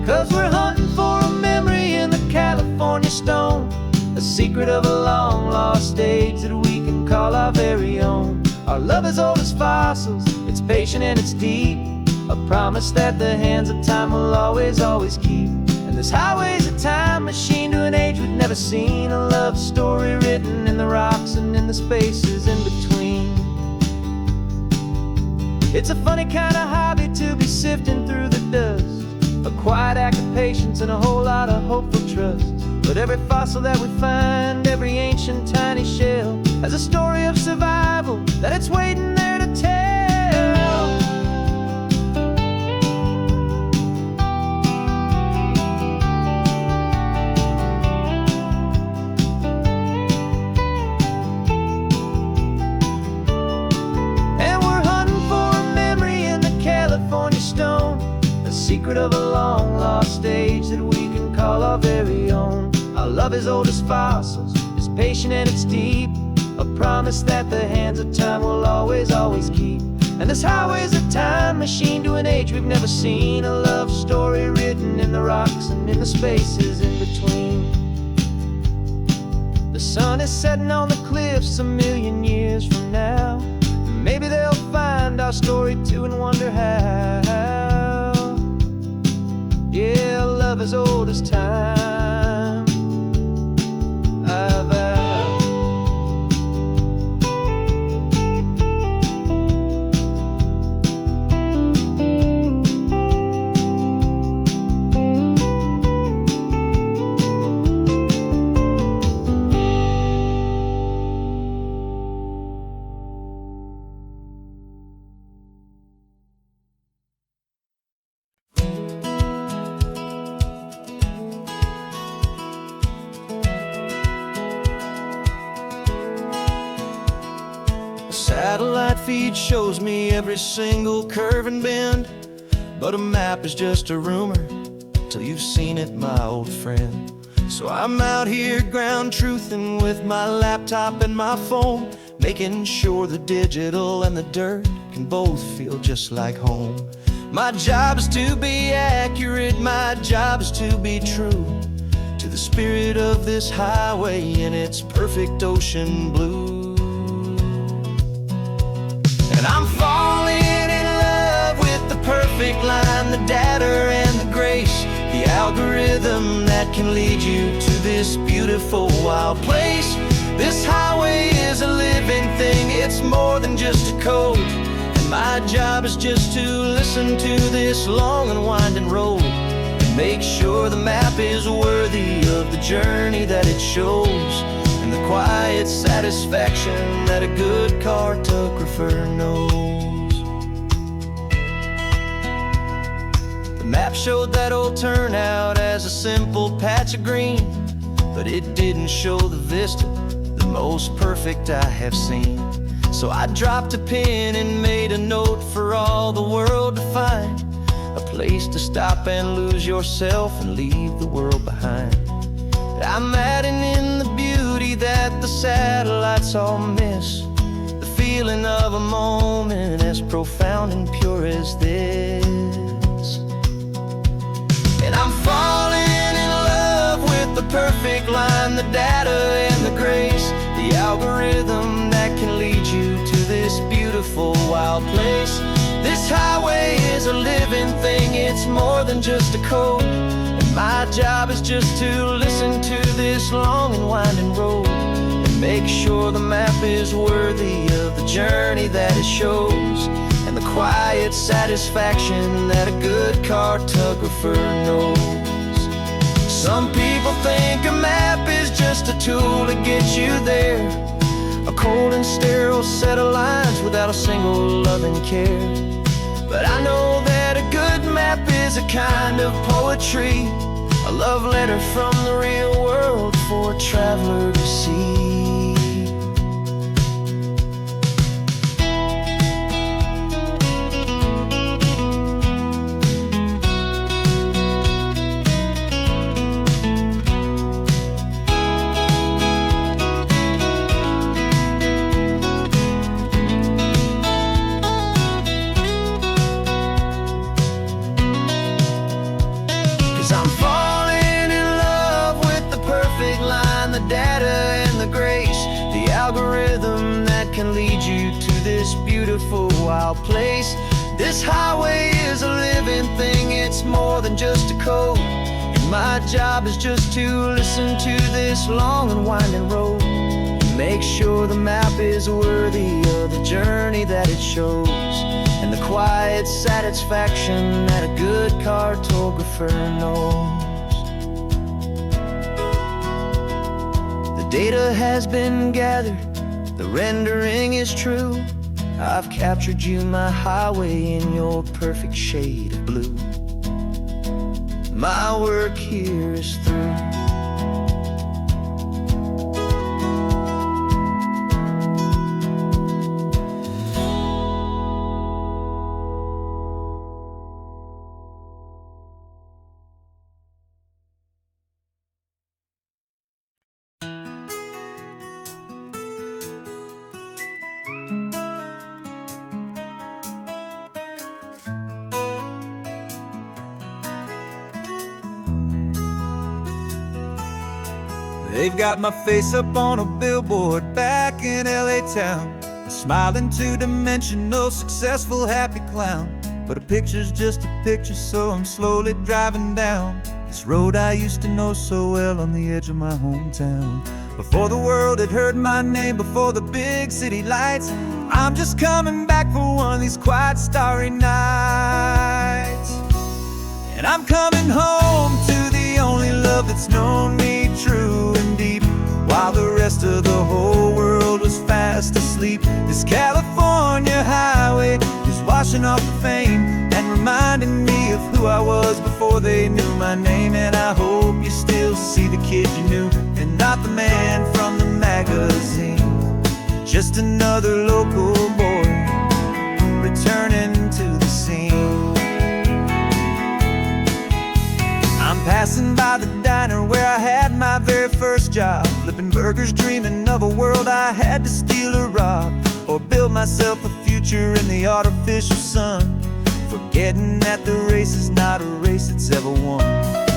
'Cause we're hunting for a memory in the California stone, a secret of a long lost age that we can call our very own. Our love is old as fossils, it's patient and it's deep, a promise that the hands of time will always, always keep. And this highway's a time machine to an age we've never seen, a love story written in the rocks and in the spaces in between. It's a funny kind of hobby to be sifting through the dust, a quiet act of patience and a whole lot of hopeful trust. But every fossil that we find, every ancient tiny shell, has a story of survival that it's waiting there to tell. And we're hunting for a memory in the California stone, a secret of a long lost age that we can call our very own. Our love is old as fossils, it's patient and it's deep, a promise that the hands of time will always, always keep. And this highway's a time machine to an age we've never seen, a love story written in the rocks and in the spaces in between. The sun is setting on the cliffs a million years from now. Maybe they'll find our story too and wonder how. Yeah, love is old as time, I vow. Satellite feed shows me every single curve and bend, but a map is just a rumor till you've seen it, my old friend. So I'm out here ground truthing with my laptop and my phone, making sure the digital and the dirt can both feel just like home. My job is to be accurate, my job is to be true to the spirit of this highway in its perfect ocean blue. And I'm falling in love with the perfect line, the data and the grace, the algorithm that can lead you to this beautiful wild place. This highway is a living thing, it's more than just a code. And my job is just to listen to this long and winding road and make sure the map is worthy of the journey that it shows, and the quiet satisfaction that a good cartographer knows. The map showed that old turnout as a simple patch of green, but it didn't show the vista, the most perfect I have seen. So I dropped a pin and made a note for all the world to find, a place to stop and lose yourself and leave the world behind. I'm adding in the beauty that the satellites all miss, the feeling of a moment as profound and pure as this. And I'm falling in love with the perfect line, the data and the grace, the algorithm that can lead you to this beautiful wild place. This highway is a living thing, it's more than just a code. My job is just to listen to this long and winding road and make sure the map is worthy of the journey that it shows, and the quiet satisfaction that a good cartographer knows. Some people think a map is just a tool to get you there, a cold and sterile set of lines without a single loving care. But I know that a good map is a kind of poetry, a love letter from the real world for a traveler to see. place. This highway is a living thing, it's more than just a code. And my job is just to listen to this long and winding road, and make sure the map is worthy of the journey that it shows, and the quiet satisfaction that a good cartographer knows. The data has been gathered, the rendering is true. I've captured you, my highway, in your perfect shade of blue. My work here is through. They've got my face up on a billboard back in LA town, a smiling two-dimensional, successful, happy clown. But a picture's just a picture, so I'm slowly driving down this road I used to know so well on the edge of my hometown. Before the world had heard my name, before the big city lights, I'm just coming back for one of these quiet, starry nights. And I'm coming home to the only love that's known me true and deep, while the rest of the whole world was fast asleep. This California highway is washing off the fame and reminding me of who I was before they knew my name. And I hope you still see the kid you knew, and not the man from the magazine. Just another local boy returning to the scene. I'm passing by the diner where I had my very first job, flipping burgers, dreaming of a world I had to steal or rob, or build myself a future in the artificial sun, forgetting that the race is not a race that's ever won.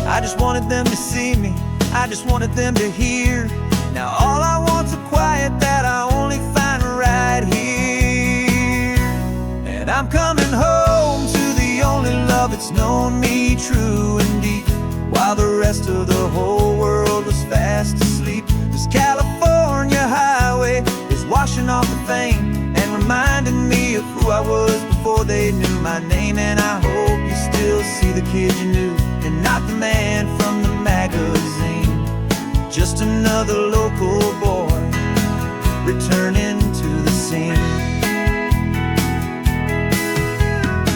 I just wanted them to see me, I just wanted them to hear. Now all I want's a quiet that I only find right here. And I'm coming home to the only love that's known me true and deep, while the rest of the whole world was fast asleep. This California highway is washing off the fame and reminding me of who I was before they knew my name. And I hope you still see the kid you knew, and not the man from the magazine. Just another local boy returning to the scene.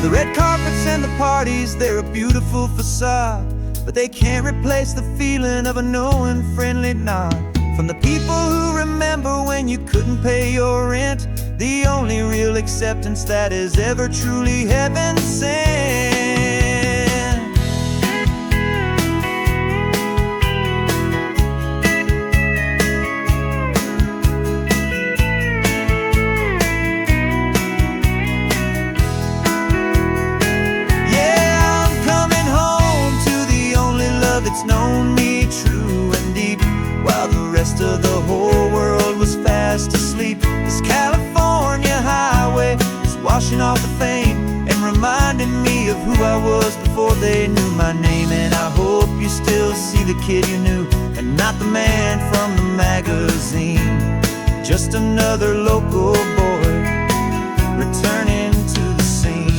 The red carpets and the parties, they're a beautiful facade, but they can't replace the feeling of a knowing, friendly nod from the people who remember when you couldn't pay your rent. The only real acceptance that is ever truly heaven sent. Yeah, I'm coming home to the only love that's known me true and deep, while the rest of the whole world was fast asleep. This California highway is washing off the fame and reminding me of who I was before they knew my name. And I hope you still see the kid you knew, and not the man from the magazine. Just another local boy returning to the scene.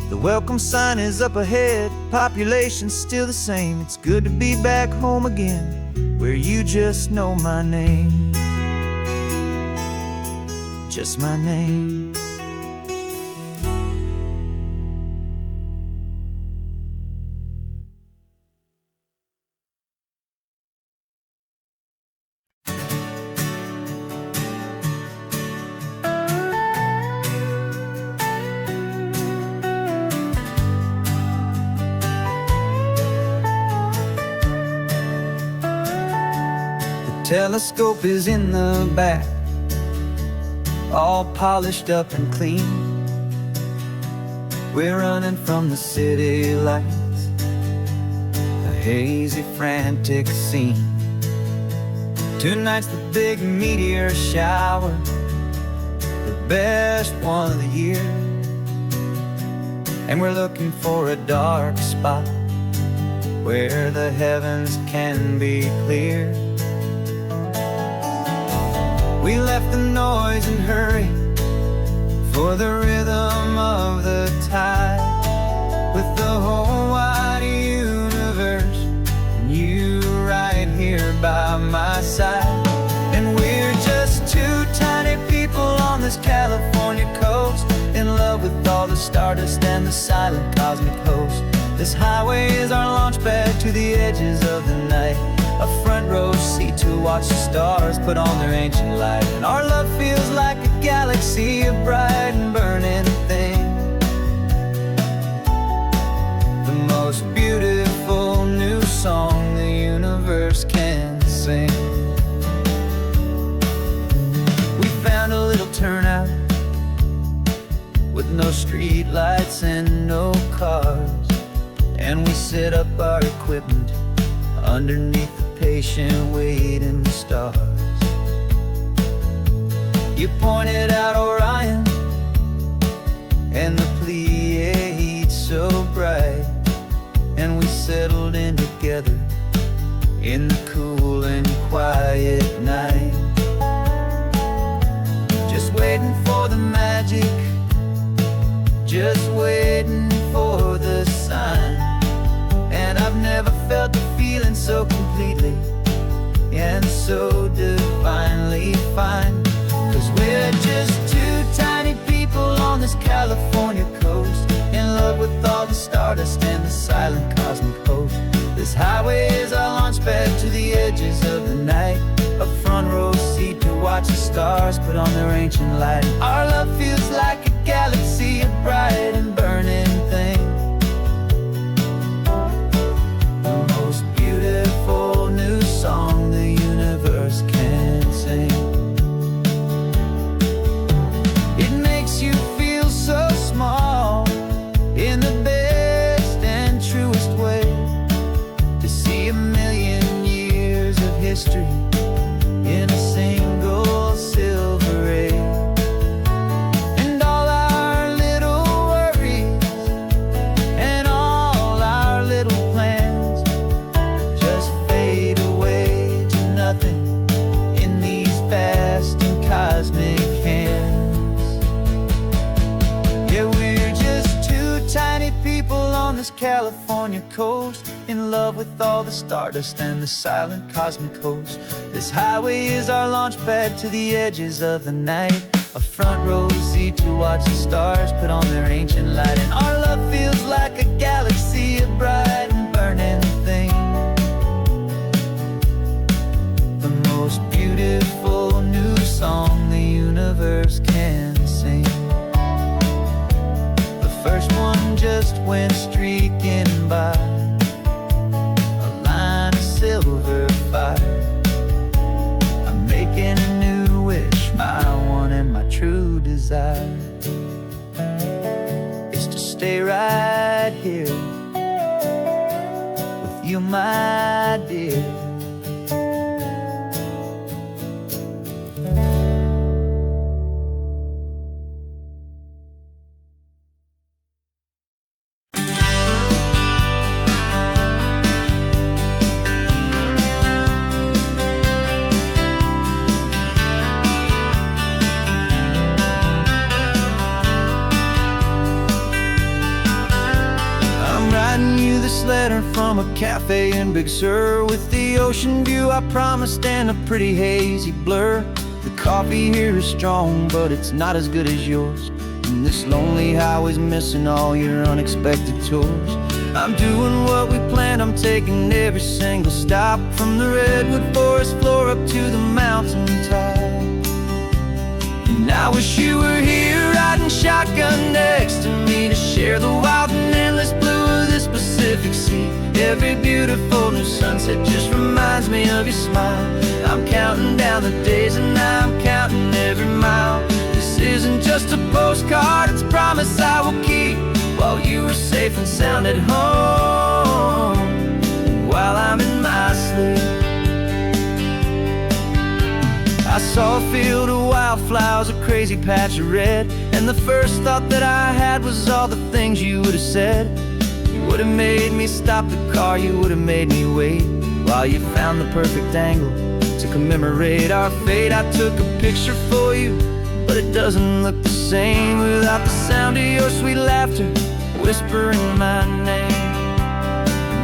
The welcome sign is up ahead, population's still the same. It's good to be back home again, where you just know my name. Just my name. Telescope is in the back, all polished up and clean. We're running from the city lights, a hazy, frantic scene. Tonight's the big meteor shower, best one of the year, and we're looking for a dark spot where the heavens can be clear. We left the noise and hurry for the rhythm of the tide, with the whole wide universe and you right here by my side. And we're just two tiny people on this California coast, in love with all the stardust and the silent cosmic host. This highway is our launch pad to the edges of the night, a front row seat to watch the stars put on their ancient light. And our love feels like a galaxy, a bright and burning thing, the most beautiful new song the universe can sing. We found a little turnout with no street lights and no cars, and we set up our equipment underneath the patient waiting stars. You pointed out Orion and the Pleiades so bright, and we settled in together in the cool and quiet night, just waiting for the magic, just waiting for the sign. And I've never felt the feeling so completely and so divinely fine, 'cause we're just two tiny people on this California coast, in love with all the stardust and the silent cosmic host. This highway is our launch pad to the edges of the night, a front row seat to watch the stars put on their ancient light. Our love feels like a galaxy, a bright and burning thing, the most beautiful new song the universe can sing. It makes you feel so small in the best and truest way, to see a million years of history in a single silver ray. And all our little worries and all our little plans just fade away to nothing in these vast and cosmic hands. Yeah, we're just two tiny people on this California coast, in love with all the stardust and the silent cosmic host. This highway is our launch pad to the edges of the night, a front row seat to watch the stars put on their ancient light. And our love feels like a galaxy, a bright and burning thing, the most beautiful new song the universe can sing. The first one just went streaking by, a line of silver fire. I'm making a new wish, my one and my true desire is to stay right here with you, my dear. Letter from a cafe in Big Sur, with the ocean view I promised and a pretty hazy blur. The coffee here is strong, but it's not as good as yours, and this lonely highway's missing all your unexpected tours. I'm doing what we planned, I'm taking every single stop, from the redwood forest floor up to the mountain top. And I wish you were here riding shotgun next to me, to share the wild and endless blue of this Pacific Sea. Every beautiful new sunset just reminds me of your smile. I'm counting down the days and I'm counting every mile. This isn't just a postcard, it's a promise I will keep, while you are safe and sound at home, while I'm in my sleep. I saw a field of wildflowers, a crazy patch of red, and the first thought that I had was all the things you would have said. You would have made me stop the car, you would have made me wait while you found the perfect angle to commemorate our fate. I took a picture for you, but it doesn't look the same without the sound of your sweet laughter whispering my name.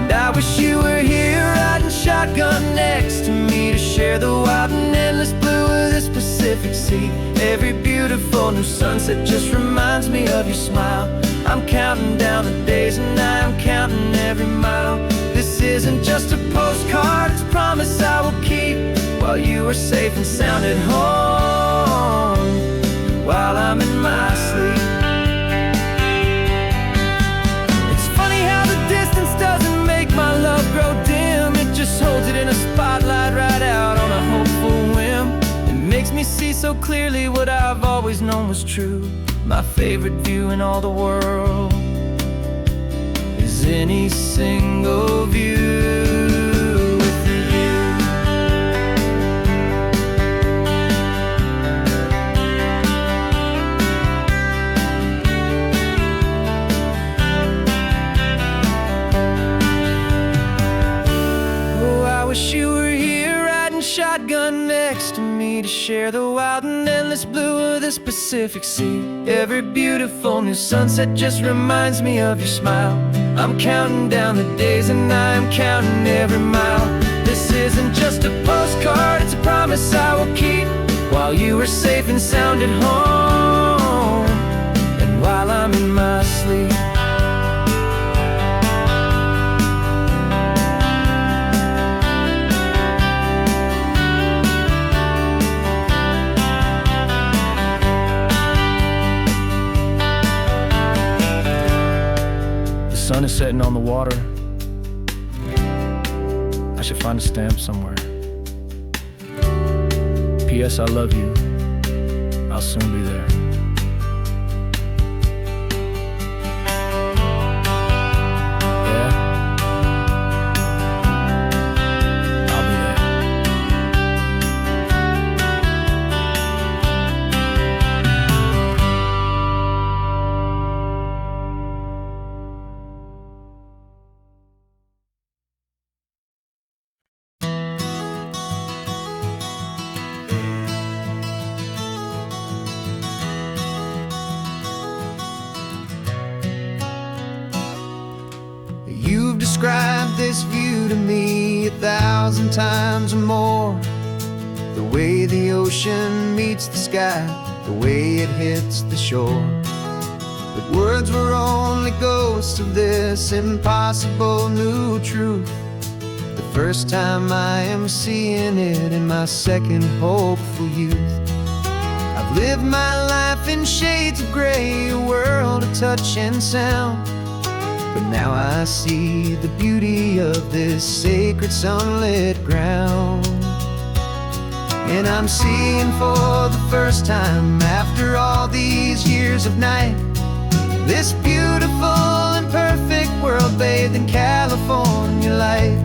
And I wish you were here riding shotgun next to me to share the wild and endless blue of this Pacific Sea. Every beautiful new sunset just reminds me of your smile. I'm counting down the days and I'm counting every mile. This isn't just a postcard, it's a promise I will keep while you are safe and sound at home, while I'm in my sleep. It's funny how the distance doesn't make my love grow dim. It just holds it in a spotlight right out on a hopeful whim. It makes me see so clearly what I've always known was true. My favorite view in all the world is any single view. You were here riding shotgun next to me to share the wild and endless blue of this Pacific Sea. Every beautiful new sunset just reminds me of your smile. I'm counting down the days and I'm counting every mile. This isn't just a postcard, it's a promise I will keep while you are safe and sound at home, and while I'm in my sleep. The sun is setting on the water. I should find a stamp somewhere. P.S. I love you. I'll soon be there. Yeah? I'll be there. You've described this view to me 1,000 times or more. The way the ocean meets the sky, the way it hits the shore. But words were only ghosts of this impossible new truth. The first time I am seeing it in my second hopeful youth. I've lived my life in shades of gray, a world of touch and sound. But now I see the beauty of this sacred sunlit ground. And I'm seeing for the first time after all these years of night, this beautiful and perfect world bathed in California light.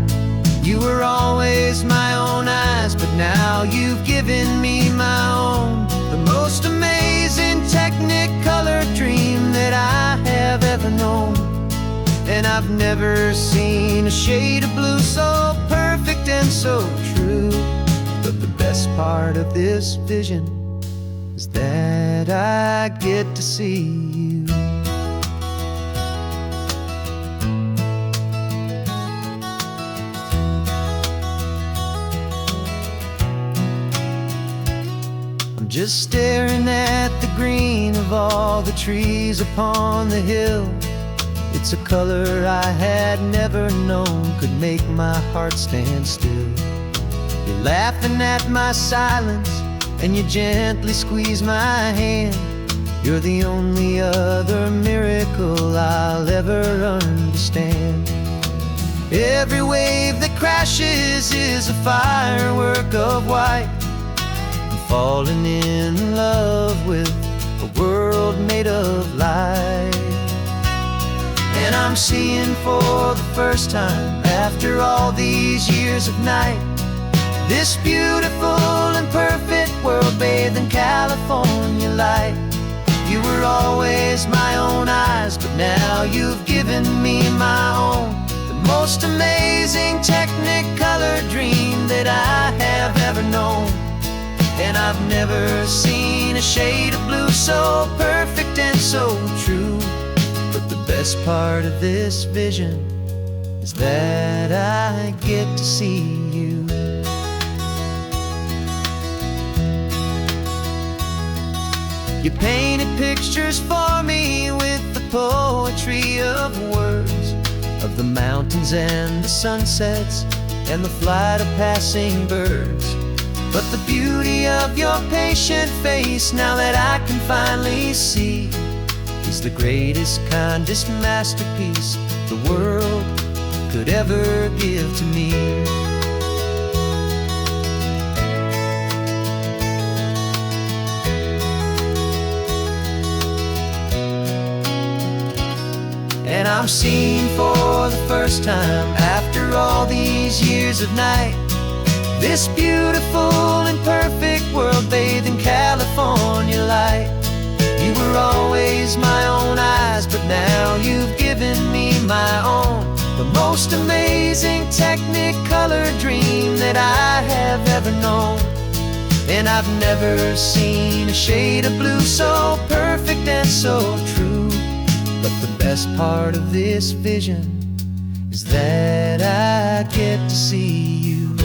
You were always my own eyes, but now you've given me my own. The most amazing technicolor dream that I have ever known. And I've never seen a shade of blue so perfect and so true. But the best part of this vision is that I get to see you. I'm just staring at the green of all the trees upon the hill. It's a color I had never known could make my heart stand still. You're laughing at my silence and you gently squeeze my hand. You're the only other miracle I'll ever understand. Every wave that crashes is a firework of white. I'm falling in love with a world made of light. And I'm seeing for the first time after all these years of night, this beautiful and perfect world bathed in California light. You were always my own eyes, but now you've given me my own. The most amazing Technicolor dream that I have ever known. And I've never seen a shade of blue so perfect and so true. But the best part of this vision is that I get to see you. You painted pictures for me with the poetry of words, of the mountains and the sunsets and the flight of passing birds. But the beauty of your patient face, now that I can finally see, is the greatest, kindest masterpiece the world could ever give to me. And I'm seeing for the first time, after all these years of night, this beautiful and perfect world bathed in California light. You were always my own eyes, but now you've given me my own. The most amazing Technicolor dream that I have ever known. And I've never seen a shade of blue so perfect and so true. But the best part of this vision is that I get to see you.